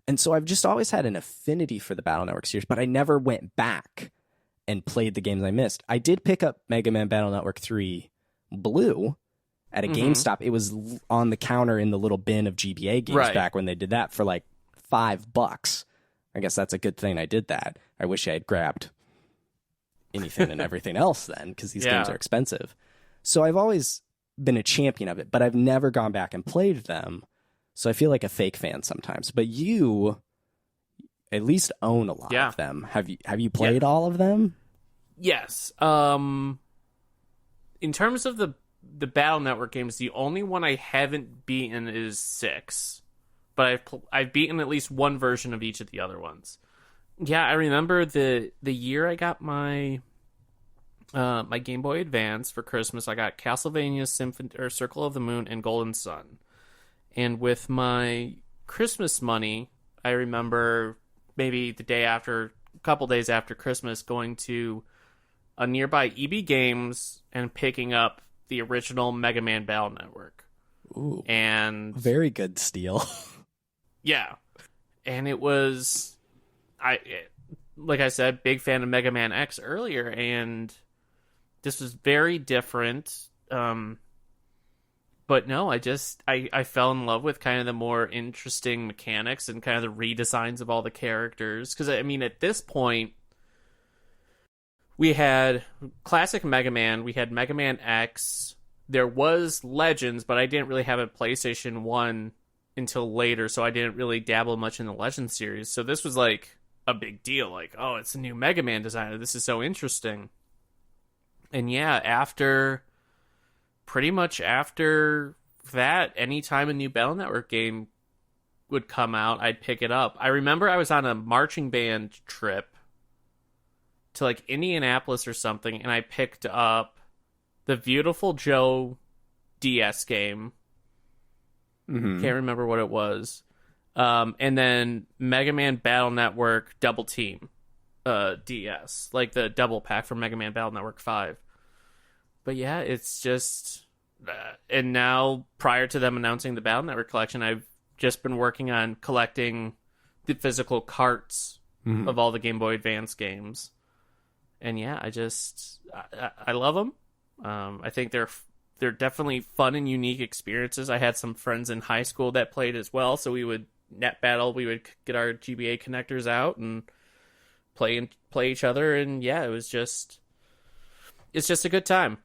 And so I've just always had an affinity for the Battle Network series, but I never went back and played the games I missed. I did pick up Mega Man Battle Network 3 Blue at a GameStop. It was on the counter in the little bin of GBA games back when they did that for like $5. I guess that's a good thing I did that. I wish I had grabbed anything and everything else then, because these games are expensive. So I've always been a champion of it, but I've never gone back and played them. So I feel like a fake fan sometimes. But you at least own a lot of them. Have you played all of them? Yes. In terms of the Battle Network games, the only one I haven't beaten is 6. But I've beaten at least one version of each of the other ones. Yeah, I remember the year I got my my Game Boy Advance for Christmas. I got Castlevania Circle of the Moon and Golden Sun. And with my Christmas money, I remember maybe a couple days after Christmas, going to a nearby EB Games and picking up the original Mega Man Battle Network. Ooh, and very good steal. Yeah, and it was, like I said, big fan of Mega Man X earlier, and this was very different. But no, I fell in love with kind of the more interesting mechanics and kind of the redesigns of all the characters. Because, I mean, at this point, we had classic Mega Man, we had Mega Man X, there was Legends, but I didn't really have a PlayStation 1 until later, so I didn't really dabble much in the Legends series. So this was like a big deal. Like, oh, it's a new Mega Man designer. This is so interesting. And yeah, pretty much after that, anytime a new Battle Network game would come out, I'd pick it up. I remember I was on a marching band trip to like Indianapolis or something, and I picked up the Beautiful Joe DS game. Can't remember what it was. And then Mega Man Battle Network Double Team DS, like the double pack for Mega Man Battle Network 5. But yeah, it's just... and now, prior to them announcing the Battle Network collection, I've just been working on collecting the physical carts of all the Game Boy Advance games. And yeah, I love them. I think they're definitely fun and unique experiences. I had some friends in high school that played as well, so we would net battle. We would get our GBA connectors out and play each other, and yeah, it's just a good time.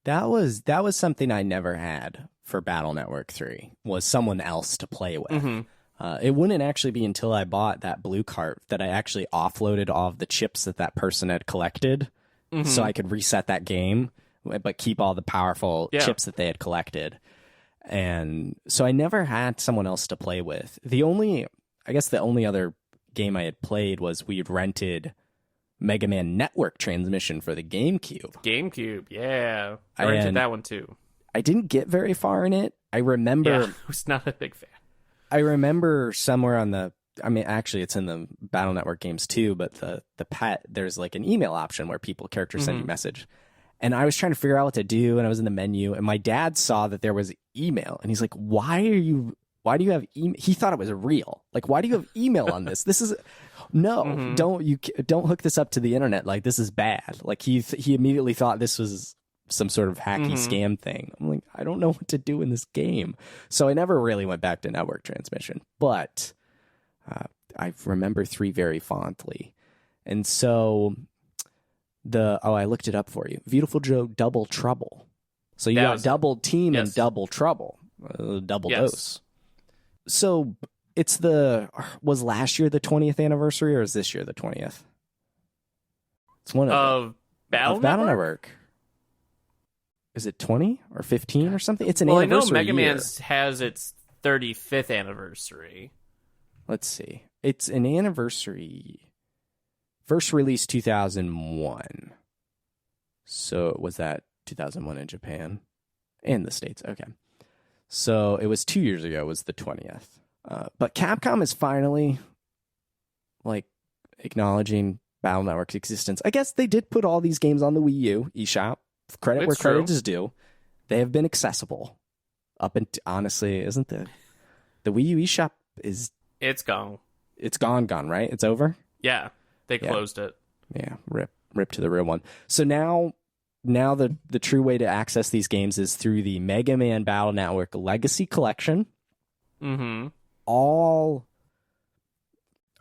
That was something I never had for Battle Network 3, was someone else to play with. It wouldn't actually be until I bought that blue cart that I actually offloaded all of the chips that person had collected, so I could reset that game, but keep all the powerful chips that they had collected. And so I never had someone else to play with. I guess the only other game I had played was we had rented Mega Man Network Transmission for the GameCube. Yeah. I rented that one too. I didn't get very far in it. I remember... Yeah, I was not a big fan. I remember somewhere on the... I mean, actually, it's in the Battle Network games too, but there's like an email option where characters send you a message. And I was trying to figure out what to do, and I was in the menu, and my dad saw that there was email, and he's like, why do you have email? He thought it was real. Like, why do you have email on this? This is... No, don't hook this up to the internet. Like, this is bad. Like, he immediately thought this was some sort of hacky scam thing. I'm like, I don't know what to do in this game. So I never really went back to Network Transmission, but I remember 3 very fondly. And so I looked it up for you. Beautiful Joe Double Trouble. So you got Double Team and Double Trouble. Double dose. So was last year the 20th anniversary, or is this year the 20th? It's one of Battle Network. is it 20 or 15 or something? It's an Well, I know anniversary Mega Man year. has its 35th anniversary. Let's see. It's an anniversary. First release 2001. So was that 2001 in Japan and the States? Okay. So it was 2 years ago, was the 20th. But Capcom is finally like acknowledging Battle Network's existence. I guess they did put all these games on the Wii U eShop. Credit where credit is due. They have been accessible. Up and honestly, isn't the Wii U eShop is It's gone. It's gone, right? It's over. Yeah, they closed it. Yeah, rip to the real one. So now the true way to access these games is through the Mega Man Battle Network Legacy Collection. Mm-hmm. All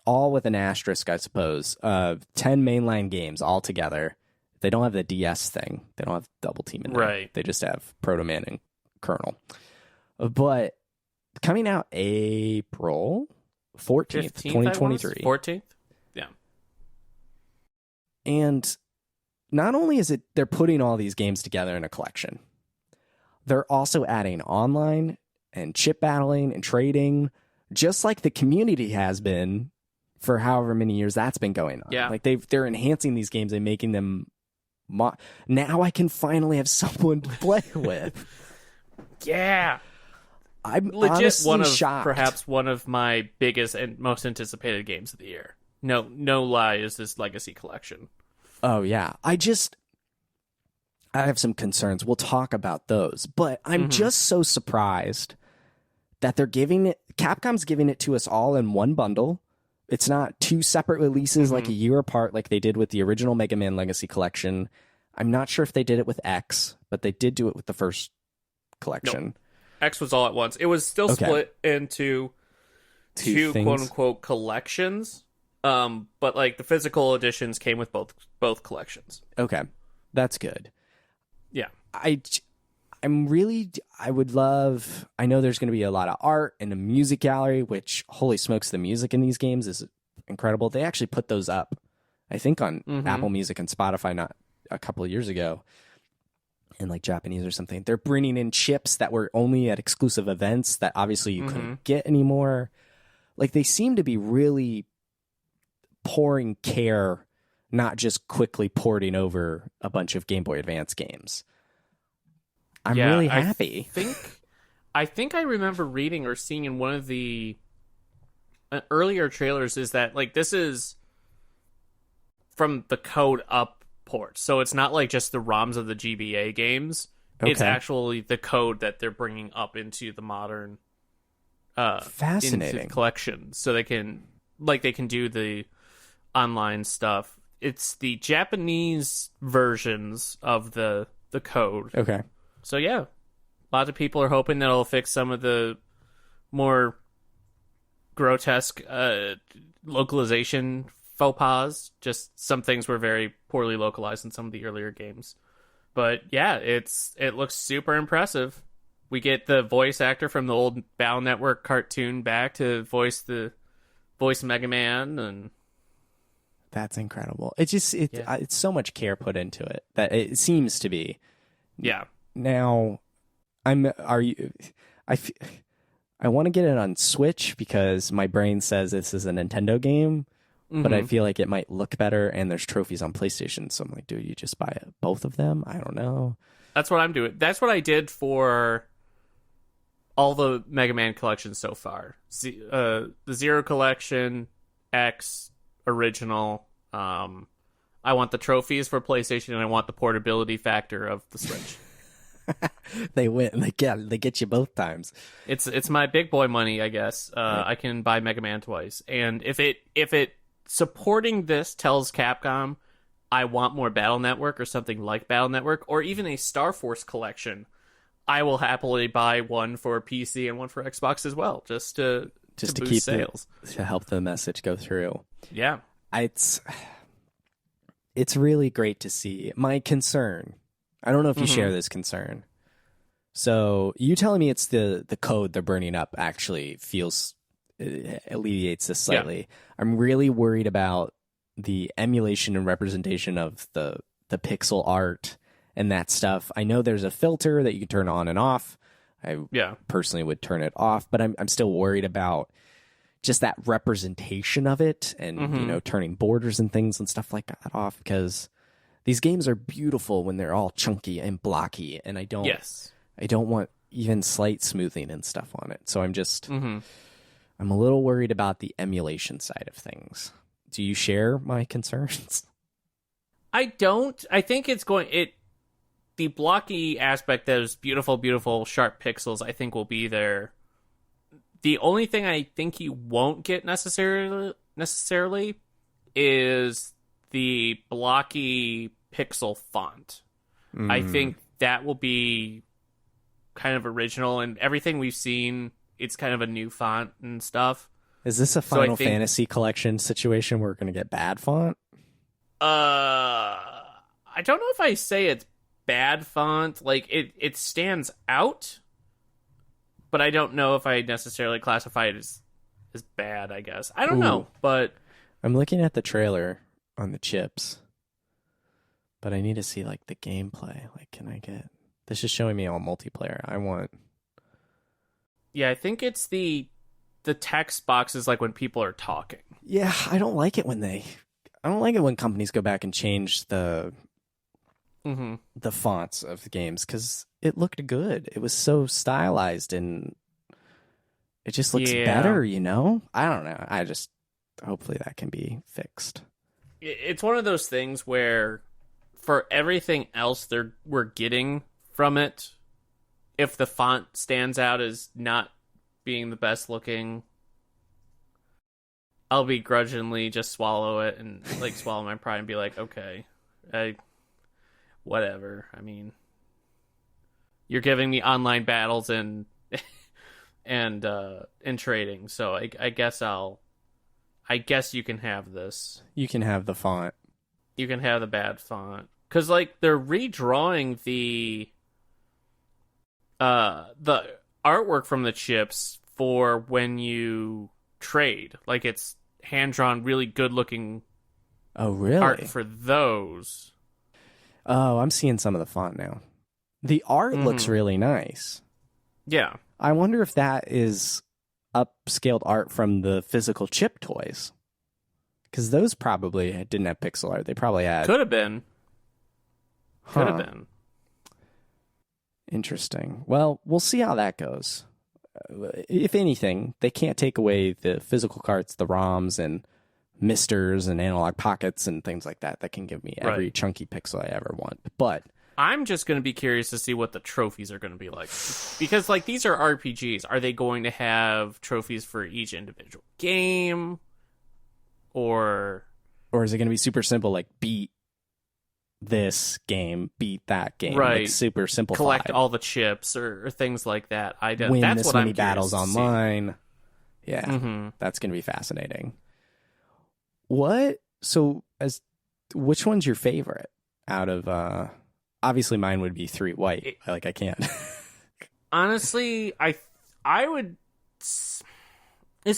with an asterisk, I suppose. 10 mainline games all together. They don't have the DS thing. They don't have Double Team in there. Right. They just have Proto Man and Colonel. But coming out April 14th, 2023. 14th? Yeah. And not only is it they're putting all these games together in a collection, they're also adding online and chip battling and trading, just like the community has been for however many years that's been going on. Yeah. Like they're enhancing these games and making them now I can finally have someone to play with. Yeah. I'm Legit honestly shocked. Perhaps one of my biggest and most anticipated games of the year. No lie, is this Legacy Collection. Oh yeah. I have some concerns. We'll talk about those. But I'm just so surprised that Capcom's giving it to us all in one bundle. It's not two separate releases like a year apart like they did with the original Mega Man Legacy Collection. I'm not sure if they did it with X, but they did do it with the first collection. Nope. X was all at once. It was still split into two quote-unquote collections, but like the physical editions came with both collections. Okay, that's good. Yeah. I would love, I know there's going to be a lot of art and a music gallery, which, holy smokes, the music in these games is incredible. They actually put those up, I think, on Apple Music and Spotify not a couple of years ago in like Japanese or something. They're bringing in chips that were only at exclusive events that obviously you couldn't get anymore. Like they seem to be really pouring care, not just quickly porting over a bunch of Game Boy Advance games. I'm really happy. I think I remember reading or seeing in one of the earlier trailers is that like this is from the code up port. So it's not like just the ROMs of the GBA games. Okay. It's actually the code that they're bringing up into the modern fascinating into the collection. So they can do the online stuff. It's the Japanese versions of the code. Okay. So yeah, lots of people are hoping that it'll fix some of the more grotesque localization faux pas. Just some things were very poorly localized in some of the earlier games. But yeah, it looks super impressive. We get the voice actor from the old Battle Network cartoon back to voice Mega Man, and that's incredible. It's so much care put into it that it seems to be. Yeah. Now, I want to get it on Switch because my brain says this is a Nintendo game, but I feel like it might look better and there's trophies on PlayStation. So I'm like, dude, you just buy both of them? I don't know. That's what I'm doing. That's what I did for all the Mega Man collections so far. The Zero Collection, X, Original. I want the trophies for PlayStation and I want the portability factor of the Switch. They win. They get you both times. It's my big boy money, I guess. Right. I can buy Mega Man twice, and if it supporting this tells Capcom I want more Battle Network or something like Battle Network or even a Star Force collection, I will happily buy one for PC and one for Xbox as well, just to boost keep sales, to help the message go through. Yeah, it's really great to see. My concern, I don't know if you share this concern. So you telling me it's the code they're burning up actually alleviates this slightly. Yeah. I'm really worried about the emulation and representation of the pixel art and that stuff. I know there's a filter that you can turn on and off. I Yeah. personally would turn it off, but I'm still worried about just that representation of it, and turning borders and things and stuff like that off, because these games are beautiful when they're all chunky and blocky, and I don't want even slight smoothing and stuff on it. So I'm just I'm a little worried about the emulation side of things. Do you share my concerns? I don't. I think the blocky aspect, those beautiful, beautiful sharp pixels, I think will be there. The only thing I think you won't get necessarily is the blocky pixel font. I think that will be kind of original, and everything we've seen, it's kind of a new font and stuff. Is this a Final Fantasy collection situation where we're going to get bad font? I don't know if I say it's bad font. Like, it stands out, but I don't know if I necessarily classify it as bad, I guess. I don't know, but... I'm looking at the trailer on the chips, but I need to see, like, the gameplay. Like, can I get... This is showing me all multiplayer. I want... Yeah, I think it's the text boxes, like, when people are talking. Yeah, I don't like it when companies go back and change the fonts of the games, because it looked good. It was so stylized, and it just looks better, I don't know. Hopefully that can be fixed. It's one of those things where for everything else we're getting from it, if the font stands out as not being the best looking, I'll begrudgingly just swallow it and like swallow my pride and be like, okay, whatever. I mean, you're giving me online battles and trading, so I guess you can have this. You can have the font. You can have the bad font, because like they're redrawing the artwork from the chips for when you trade. Like, it's hand drawn, really good looking. Oh, really? Art for those. Oh, I'm seeing some of the font now. The art looks really nice. Yeah. I wonder if that is upscaled art from the physical chip toys, because those probably didn't have pixel art. They probably had. Could have been. Could have been. Interesting. Well, we'll see how that goes. If anything, they can't take away the physical cards, the ROMs and misters and analog pockets and things like that can give me every chunky pixel I ever want. But I'm just going to be curious to see what the trophies are going to be like. Because, like, these are RPGs. Are they going to have trophies for each individual game? Or is it going to be super simple, like beat this game, beat that game, right? Like super simplified. Collect all the chips or things like that. Win that's this what many I'm battles online. See. Yeah, that's going to be fascinating. Which one's your favorite out of? Obviously, mine would be 3 white. I can't. Honestly, I would. It's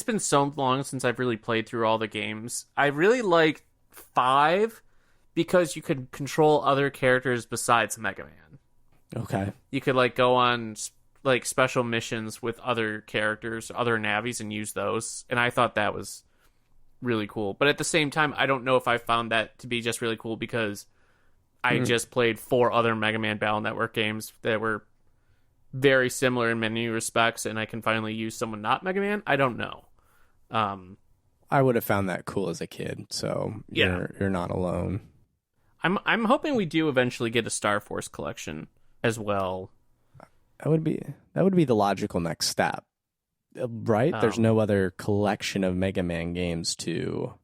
been so long since I've really played through all the games. I really like 5. Because you could control other characters besides Mega Man. Okay. You could like go on like special missions with other characters, other Navis, and use those. And I thought that was really cool. But at the same time, I don't know if I found that to be just really cool because I just played 4 other Mega Man Battle Network games that were very similar in many respects, and I can finally use someone not Mega Man. I don't know. I would have found that cool as a kid, so you're not alone. I'm hoping we do eventually get a Star Force collection as well. That would be the logical next step, right? There's no other collection of Mega Man games to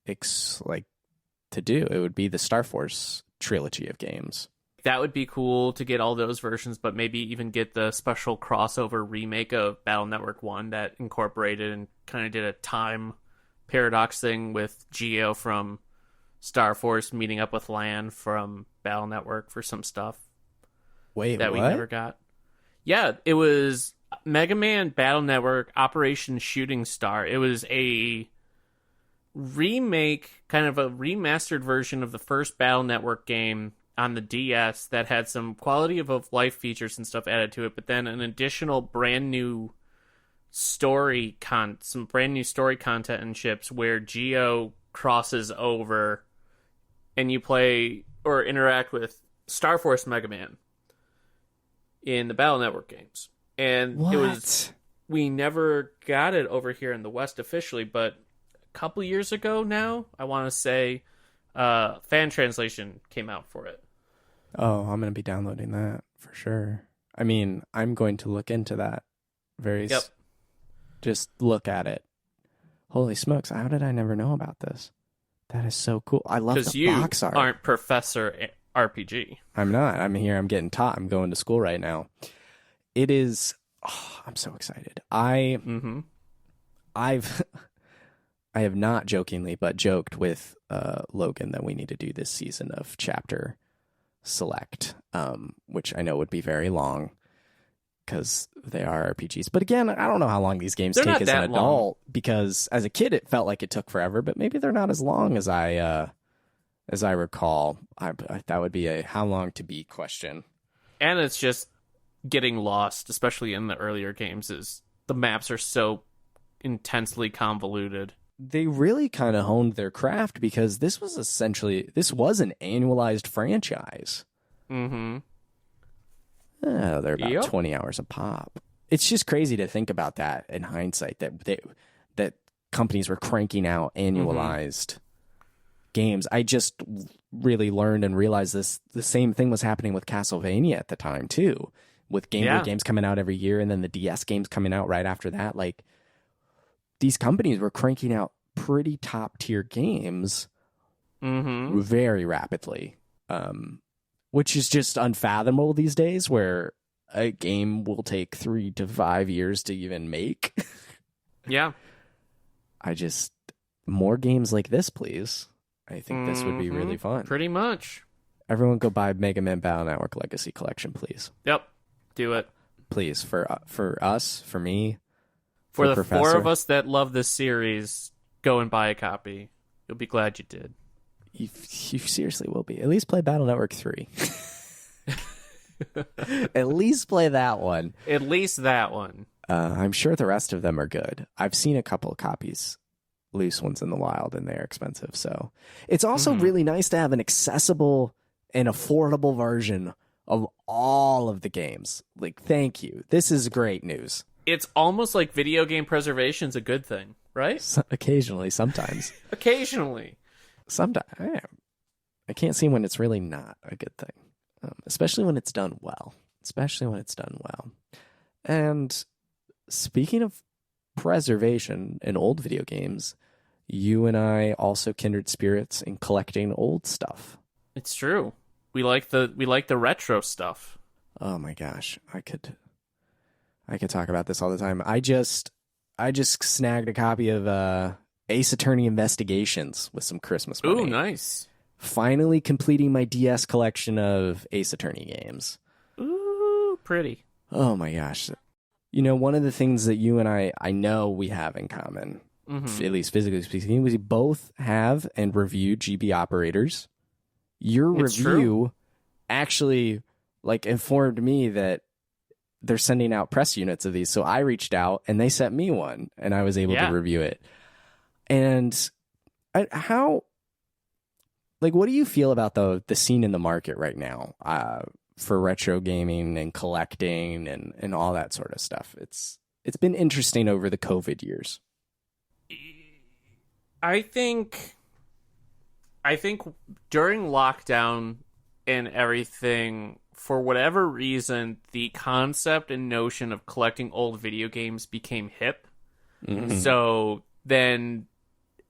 do. It would be the Star Force trilogy of games. That would be cool to get all those versions, but maybe even get the special crossover remake of Battle Network 1 that incorporated and kind of did a time paradox thing with Geo from Star Force meeting up with Lan from Battle Network for some stuff. Wait, that what? We never got. Yeah, it was Mega Man Battle Network Operation Shooting Star. It was a remake, kind of a remastered version of the first Battle Network game on the DS that had some quality of life features and stuff added to it, but then an additional brand new some brand new story content and ships where Geo crosses over and you play or interact with Star Force Mega Man in the Battle Network games. And we never got it over here in the West officially, but a couple years ago now, I want to say, fan translation came out for it. Oh, I'm going to be downloading that for sure. I mean, I'm going to look into that. Just look at it. Holy smokes, how did I never know about this? That is so cool. I love the box art. Because you aren't Professor RPG. I'm not. I'm here. I'm getting taught. I'm going to school right now. It is... Oh, I'm so excited. I have not jokingly, but joked with Logan that we need to do this season of Chapter Select, which I know would be very long because they are RPGs. But again, I don't know how long these games take as an adult, because as a kid it felt like it took forever. But maybe they're not as long as I recall. That would be a how long to beat question. And it's just getting lost, especially in the earlier games, is the maps are so intensely convoluted. They really kind of honed their craft, because this was an annualized franchise. Mm-hmm. They're about 20 hours a pop. It's just crazy to think about that in hindsight, that companies were cranking out annualized games. I just really learned and realized the same thing was happening with Castlevania at the time too, with Game Boy games coming out every year and then the DS games coming out right after that. Like, these companies were cranking out pretty top tier games very rapidly, which is just unfathomable these days, where a game will take 3 to 5 years to even make. Yeah. More games like this, please. I think this would be really fun. Pretty much. Everyone go buy Mega Man Battle Network Legacy Collection, please. Yep. Do it. Please, for us, for me. For the Professor. 4 of us that love this series, go and buy a copy. You'll be glad you did. You seriously will be. At least play Battle Network 3. At least play that one. At least that one. I'm sure the rest of them are good. I've seen a couple of copies, loose ones in the wild, and they're expensive. So it's also really nice to have an accessible and affordable version of all of the games. Like, thank you. This is great news. It's almost like video game preservation's a good thing, right? Occasionally, sometimes. Occasionally. Sometimes. I can't see when it's really not a good thing. Especially when it's done well. And speaking of preservation in old video games, you and I also kindred spirits in collecting old stuff. It's true. We like the retro stuff. Oh my gosh. I could talk about this all the time. I just snagged a copy of Ace Attorney Investigations with some Christmas money. Ooh, nice. Finally completing my DS collection of Ace Attorney games. Ooh, pretty. Oh my gosh. You know, one of the things that you and I know we have in common, at least physically speaking, we both have and review GB operators. Your review actually informed me that they're sending out press units of these. So I reached out and they sent me one and I was able to review it. And what do you feel about the scene in the market right now for retro gaming and collecting and all that sort of stuff? It's been interesting over the COVID years. I think during lockdown and everything, for whatever reason, the concept and notion of collecting old video games became hip. Mm-hmm. So then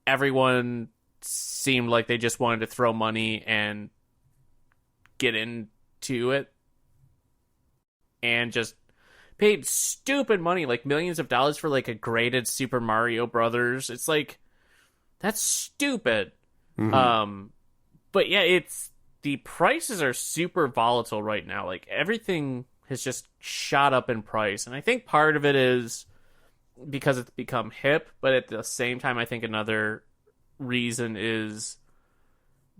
everyone seemed like they just wanted to throw money and get into it, and just paid stupid money, like millions of dollars for like a graded Super Mario Brothers. It's like, that's stupid. Mm-hmm. But yeah, the prices are super volatile right now. Like, everything has just shot up in price. And I think part of it is because it's become hip, but at the same time, I think another reason is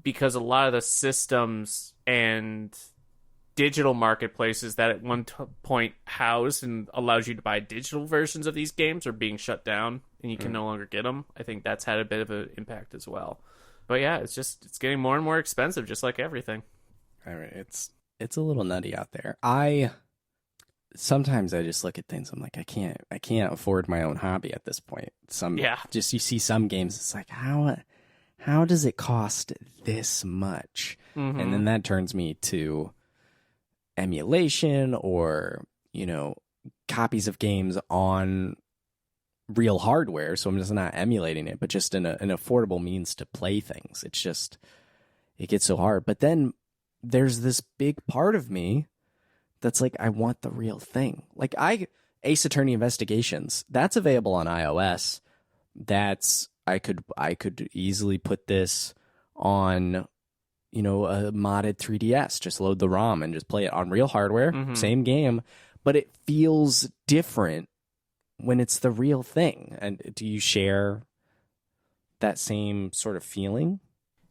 because a lot of the systems and digital marketplaces that at one point housed and allows you to buy digital versions of these games are being shut down and you can no longer get them. I think that's had a bit of an impact as well. But yeah, it's getting more and more expensive, just like everything. All right, it's a little nutty out there. I sometimes I just look at things. I'm like, I can't afford my own hobby at this point. Just you see some games. It's like how does it cost this much? Mm-hmm. And then that turns me to emulation or copies of games on real hardware. So I'm just not emulating it, but just an affordable means to play things. It gets so hard. But then there's this big part of me that's like, I want the real thing. Like Ace Attorney Investigations, that's available on iOS. I could easily put this on, a modded 3DS. Just load the ROM and just play it on real hardware. Mm-hmm. Same game, but it feels different when it's the real thing. And do you share that same sort of feeling?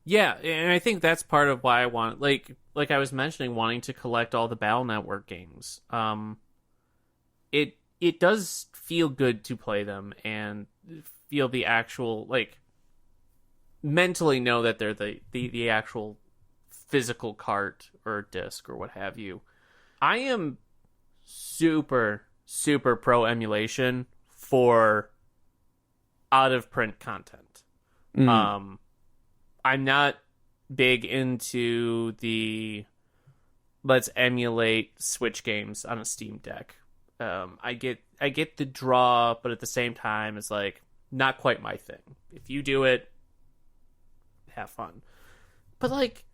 Yeah, and I think that's part of why I want, like I was mentioning, wanting to collect all the Battle Network games. It does feel good to play them and feel the actual, like, mentally know that they're the actual physical cart or disc or what have you. I am super, super pro emulation for out of print content. Mm. I'm not big into the let's emulate Switch games on a Steam Deck. I get the draw, but at the same time, it's like not quite my thing. If you do it, have fun. But like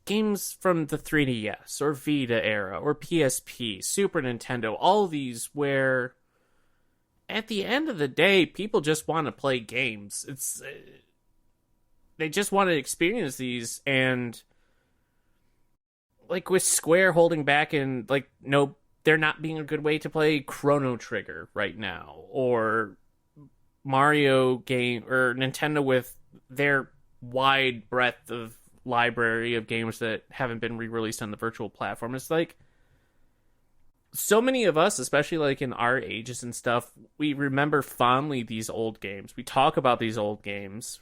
games from the 3DS or Vita era or PSP, Super Nintendo, all these where at the end of the day, people just want to play games. They just want to experience these, and like with Square holding back and like, no, they're not being a good way to play Chrono Trigger right now, or Mario game, or Nintendo with their wide breadth of library of games that haven't been re-released on the virtual platform. It's like so many of us, especially like in our ages and stuff, we remember fondly these old games. We talk about these old games.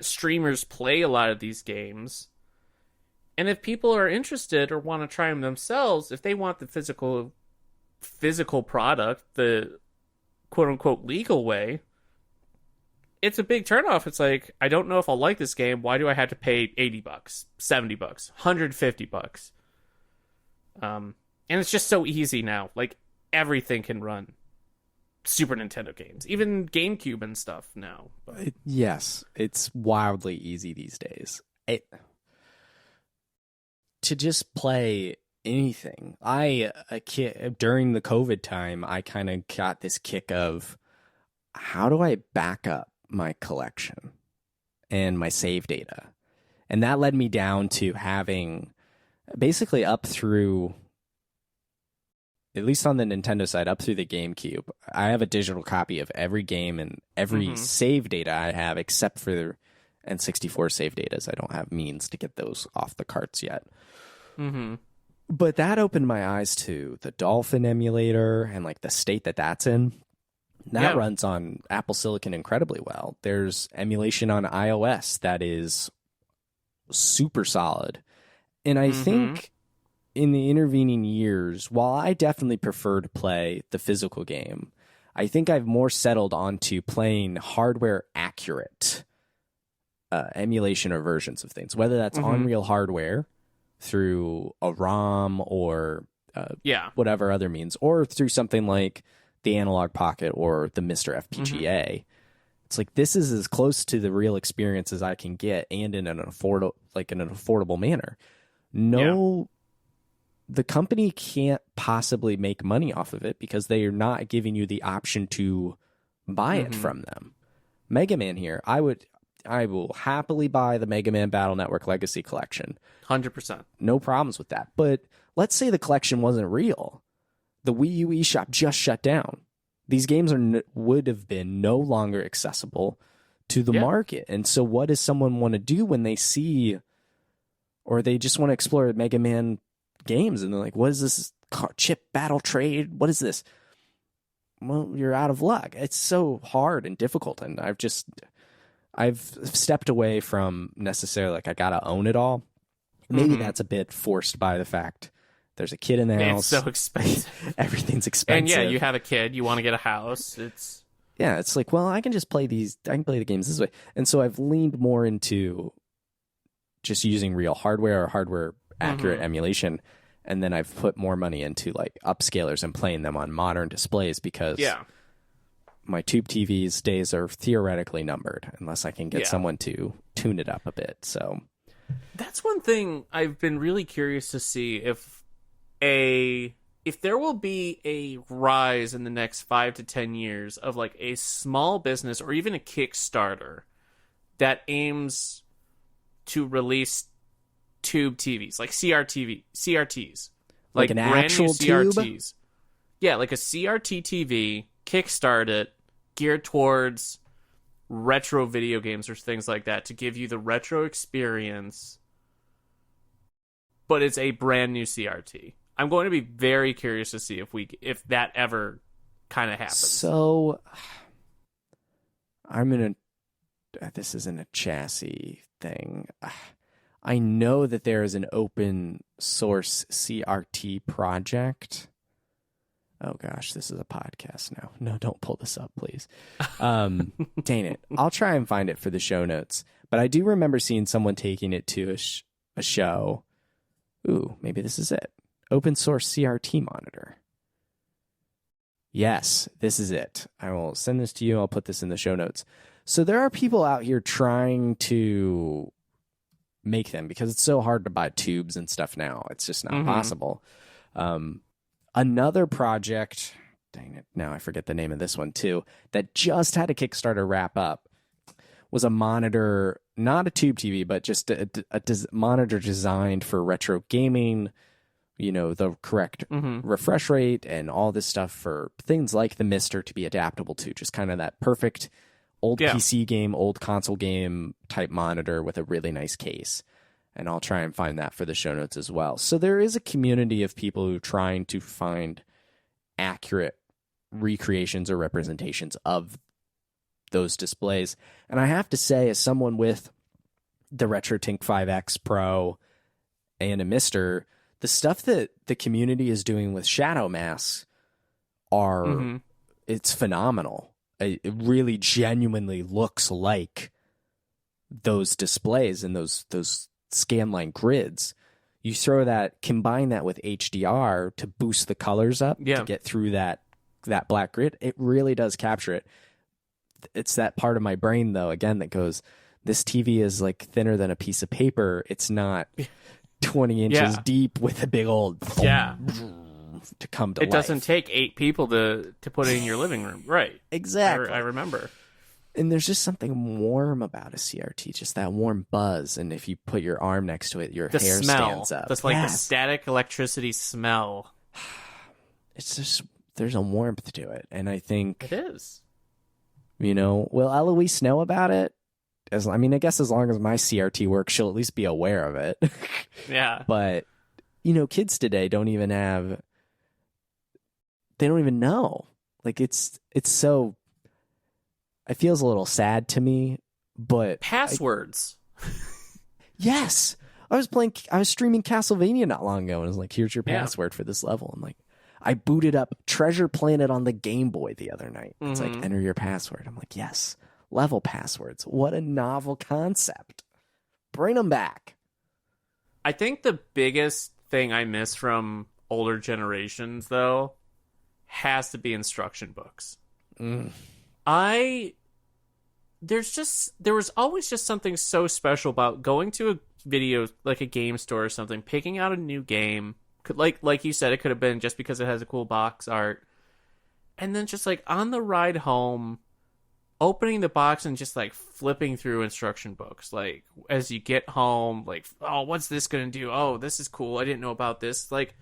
Streamers play a lot of these games. And if people are interested or want to try them themselves, if they want the physical product, the quote-unquote legal way, it's a big turnoff. It's like, I don't know if I'll like this game. Why do I have to pay $80, $70, $150? And it's just so easy now. Like, everything can run Super Nintendo games, even GameCube and stuff now. But yes, it's wildly easy these days. To just play anything. During the COVID time, I kind of got this kick of, how do I back up my collection and my save data? And that led me down to having basically up through, at least on the Nintendo side, up through the GameCube, I have a digital copy of every game and every save data I have, except for the N64 save datas. I don't have means to get those off the carts yet. Mm-hmm. But that opened my eyes to the Dolphin emulator and like the state that that's in. That runs on Apple Silicon incredibly well. There's emulation on iOS that is super solid. And I think in the intervening years, while I definitely prefer to play the physical game, I think I've more settled onto playing hardware accurate emulation or versions of things, whether that's on real hardware through a ROM or whatever other means, or through something like the Analog Pocket or the Mr. FPGA. It's like, this is as close to the real experience as I can get, and in an affordable manner. The company can't possibly make money off of it because they are not giving you the option to buy it from them. Mega Man here, I will happily buy the Mega Man Battle Network Legacy Collection. 100%. No problems with that. But let's say the collection wasn't real. The Wii U eShop just shut down. These games would have been no longer accessible to the Yeah. market. And so what does someone want to do when they see, or they just want to explore Mega Man games and they're like, what is this chip battle trade? What is this? Well, you're out of luck. It's so hard and difficult. And I've stepped away from necessarily like I gotta own it all. Maybe that's a bit forced by the fact there's a kid in the house. It's so expensive. Everything's expensive. And yeah, you have a kid, you want to get a house. It's like, well, I can just play these. I can play the games this way. And so I've leaned more into just using real hardware or hardware accurate emulation. And then I've put more money into like upscalers and playing them on modern displays because my tube TV's days are theoretically numbered unless I can get someone to tune it up a bit. So that's one thing I've been really curious to see if there will be a rise in the next 5 to 10 years of like a small business or even a Kickstarter that aims to release tube TVs, like CRTs, like an brand actual new CRTs. tube? Yeah, like a CRT TV, kickstart it, geared towards retro video games or things like that to give you the retro experience, but it's a brand new CRT. I'm going to be very curious to see if that ever kind of happens. So this isn't a chassis thing. I know that there is an open source CRT project. Oh gosh, this is a podcast now. No, don't pull this up, please. Dang it. I'll try and find it for the show notes. But I do remember seeing someone taking it to a show. Ooh, maybe this is it. Open source CRT monitor. Yes, this is it. I will send this to you. I'll put this in the show notes. So there are people out here trying to make them because it's so hard to buy tubes and stuff now. It's just not possible. Another project, dang it, now I forget the name of this one too, that just had a Kickstarter wrap up was a monitor, not a tube TV, but just a monitor designed for retro gaming, the correct refresh rate and all this stuff for things like the Mister to be adaptable to, just kind of that perfect old PC game, old console game type monitor with a really nice case. And I'll try and find that for the show notes as well. So there is a community of people who are trying to find accurate recreations or representations of those displays. And I have to say, as someone with the RetroTink 5X Pro and a Mister, the stuff that the community is doing with shadow masks it's phenomenal. It really genuinely looks like those displays and those scanline grids. You combine that with HDR to boost the colors up to get through that black grid. It really does capture it. It's that part of my brain though, again, that goes, this TV is like thinner than a piece of paper. It's not 20 inches deep with a big old to come to life. It doesn't take 8 people to put it in your living room. Right. Exactly. I remember. And there's just something warm about a CRT, just that warm buzz. And if you put your arm next to it, your hair stands up. That's like the static electricity smell. It's just, there's a warmth to it. And I think it is. Will Eloise know about it? I guess as long as my CRT works, she'll at least be aware of it. Yeah. But, kids today don't even know. Like it feels a little sad to me, but passwords. Yes. I was streaming Castlevania not long ago and I was like, here's your password for this level. I'm like, I booted up Treasure Planet on the Game Boy the other night. It's like, enter your password. I'm like, yes, level passwords. What a novel concept. Bring them back. I think the biggest thing I miss from older generations, though, has to be instruction books. There was always just something so special about going to a video, like a game store or something, picking out a new game. Like you said, it could have been just because it has a cool box art. And then just like on the ride home, opening the box and just like flipping through instruction books. Like as you get home, like, oh, what's this going to do? Oh, this is cool. I didn't know about this. Like,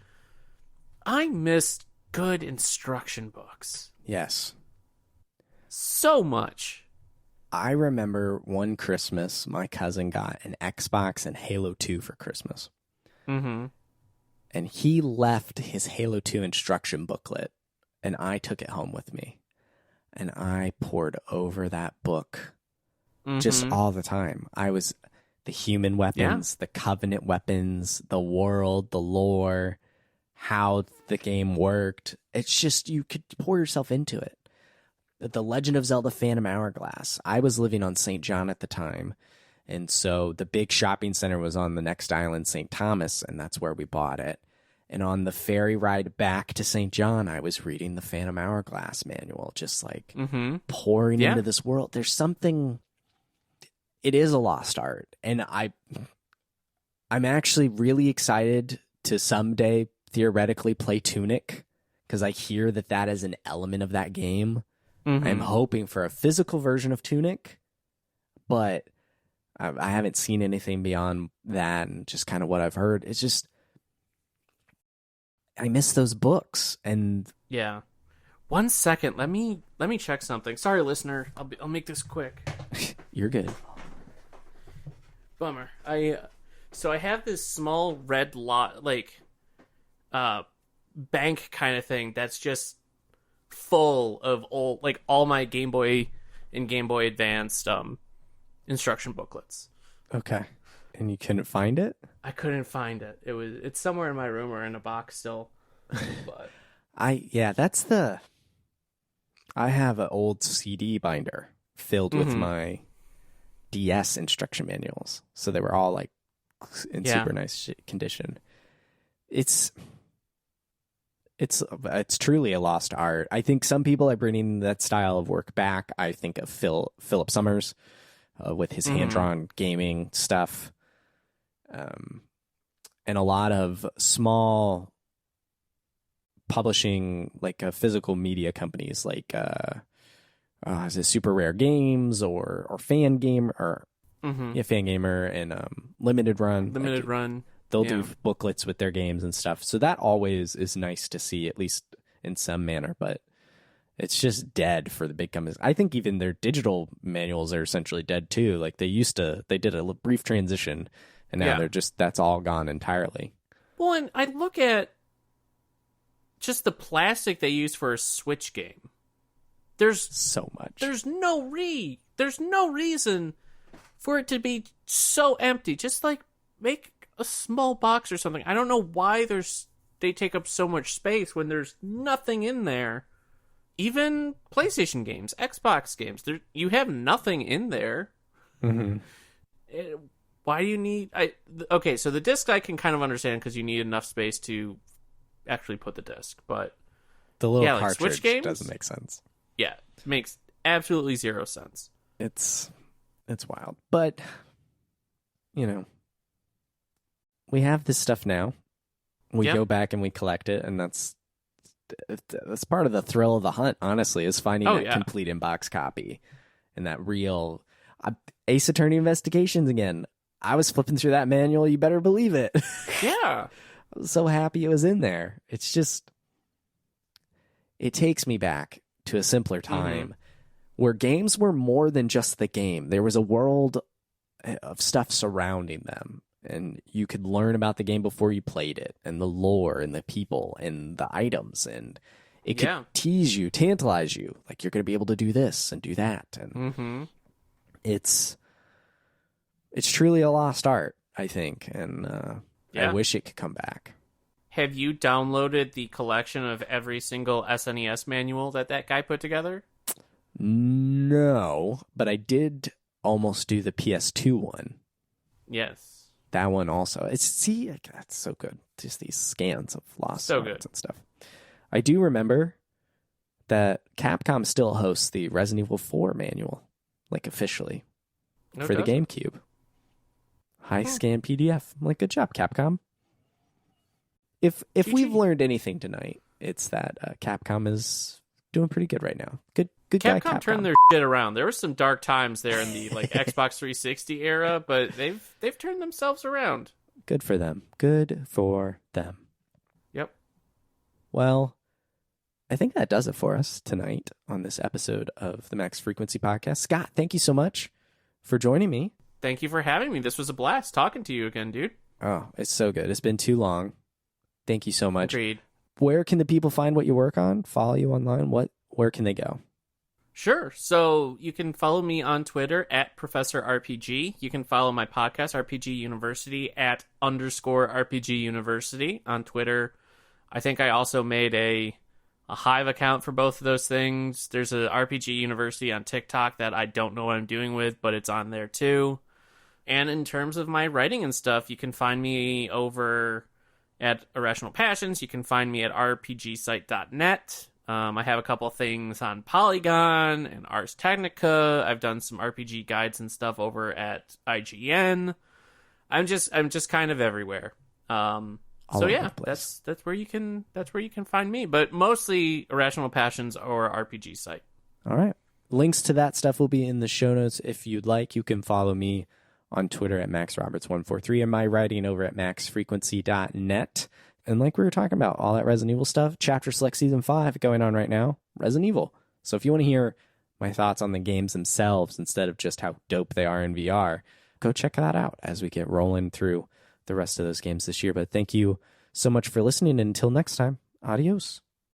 I missed good instruction books. Yes. So much. I remember one Christmas, my cousin got an Xbox and Halo 2 for Christmas. Mm-hmm. And he left his Halo 2 instruction booklet, and I took it home with me. And I pored over that book just all the time. I was the human weapons, the Covenant weapons, the world, the lore, how the game worked. It's just, you could pour yourself into it. The Legend of Zelda Phantom Hourglass. I was living on St. John at the time, and so the big shopping center was on the next island, St. Thomas, and that's where we bought it. And on the ferry ride back to St. John, I was reading the Phantom Hourglass manual, just like pouring into this world. There's something, it is a lost art. And I'm actually really excited to someday theoretically play Tunic, because I hear that is an element of that game. I'm hoping for a physical version of Tunic, but I haven't seen anything beyond that, and just kind of what I've heard. It's just, I miss those books. And yeah, 1 second, let me check something. Sorry, listener, I'll make this quick. You're good. Bummer. I have this small red lot, like bank kind of thing that's just full of all my Game Boy and Game Boy Advanced instruction booklets. Okay. And you couldn't find it? I couldn't find it. It's somewhere in my room or in a box still. But I have an old CD binder filled with my DS instruction manuals. So they were all like in super nice condition. It's truly a lost art. I think some people are bringing that style of work back. I think of Philip Summers with his hand-drawn gaming stuff. And a lot of small publishing, like physical media companies, like is it Super Rare Games or Fan Game or Fan Gamer and Limited Run. They'll do booklets with their games and stuff. So that always is nice to see, at least in some manner. But it's just dead for the big companies. I think even their digital manuals are essentially dead too. Like they did a brief transition. And now that's all gone entirely. Well, and I look at just the plastic they use for a Switch game. There's so much. There's no reason for it to be so empty. Just like make a small box or something. I don't know why they take up so much space when there's nothing in there. Even PlayStation games, Xbox games, you have nothing in there. Why do you need... Okay, so the disc I can kind of understand because you need enough space to actually put the disc, but... The little like cartridge Switch games, doesn't make sense. Yeah, it makes absolutely zero sense. It's wild. But, we have this stuff now. We go back and we collect it, and that's part of the thrill of the hunt, honestly, is finding that complete in-box copy. And that real... Ace Attorney Investigations again. I was flipping through that manual, you better believe it. Yeah. I was so happy it was in there. It's just, it takes me back to a simpler time where games were more than just the game. There was a world of stuff surrounding them, and you could learn about the game before you played it, and the lore and the people and the items, and it could tease you, tantalize you, like you're going to be able to do this and do that. And it's truly a lost art, I think, and I wish it could come back. Have you downloaded the collection of every single SNES manual that guy put together? No, but I did almost do the PS2 one. Yes. That one also. That's so good. Just these scans of lost arts and stuff. I do remember that Capcom still hosts the Resident Evil 4 manual, like officially, for the GameCube. High scan PDF. I'm like, good job, Capcom. If we've learned anything tonight, it's that Capcom is doing pretty good right now. Good guy, Capcom. Turned their shit around. There were some dark times there in the Xbox 360 era, but they've turned themselves around. Good for them. Good for them. Yep. Well, I think that does it for us tonight on this episode of the Max Frequency Podcast. Scott, thank you so much for joining me. Thank you for having me. This was a blast talking to you again, dude. Oh, it's so good. It's been too long. Thank you so much. Agreed. Where can the people find what you work on? Follow you online? Where can they go? Sure. So you can follow me on Twitter at Professor RPG. You can follow my podcast, RPG University, at _RPG University on Twitter. I think I also made a Hive account for both of those things. There's a RPG University on TikTok that I don't know what I'm doing with, but it's on there too. And in terms of my writing and stuff, you can find me over at Irrational Passions. You can find me at rpgsite.net. I have a couple things on Polygon and Ars Technica. I've done some RPG guides and stuff over at IGN. I'm just kind of everywhere. So yeah, that's where you can find me. But mostly Irrational Passions or RPG site. All right. Links to that stuff will be in the show notes if you'd like. You can follow me on Twitter at MaxRoberts143 and my writing over at maxfrequency.net. And like we were talking about, all that Resident Evil stuff, Chapter Select Season 5 going on right now, Resident Evil. So if you want to hear my thoughts on the games themselves instead of just how dope they are in VR, go check that out as we get rolling through the rest of those games this year. But thank you so much for listening. And until next time, adios.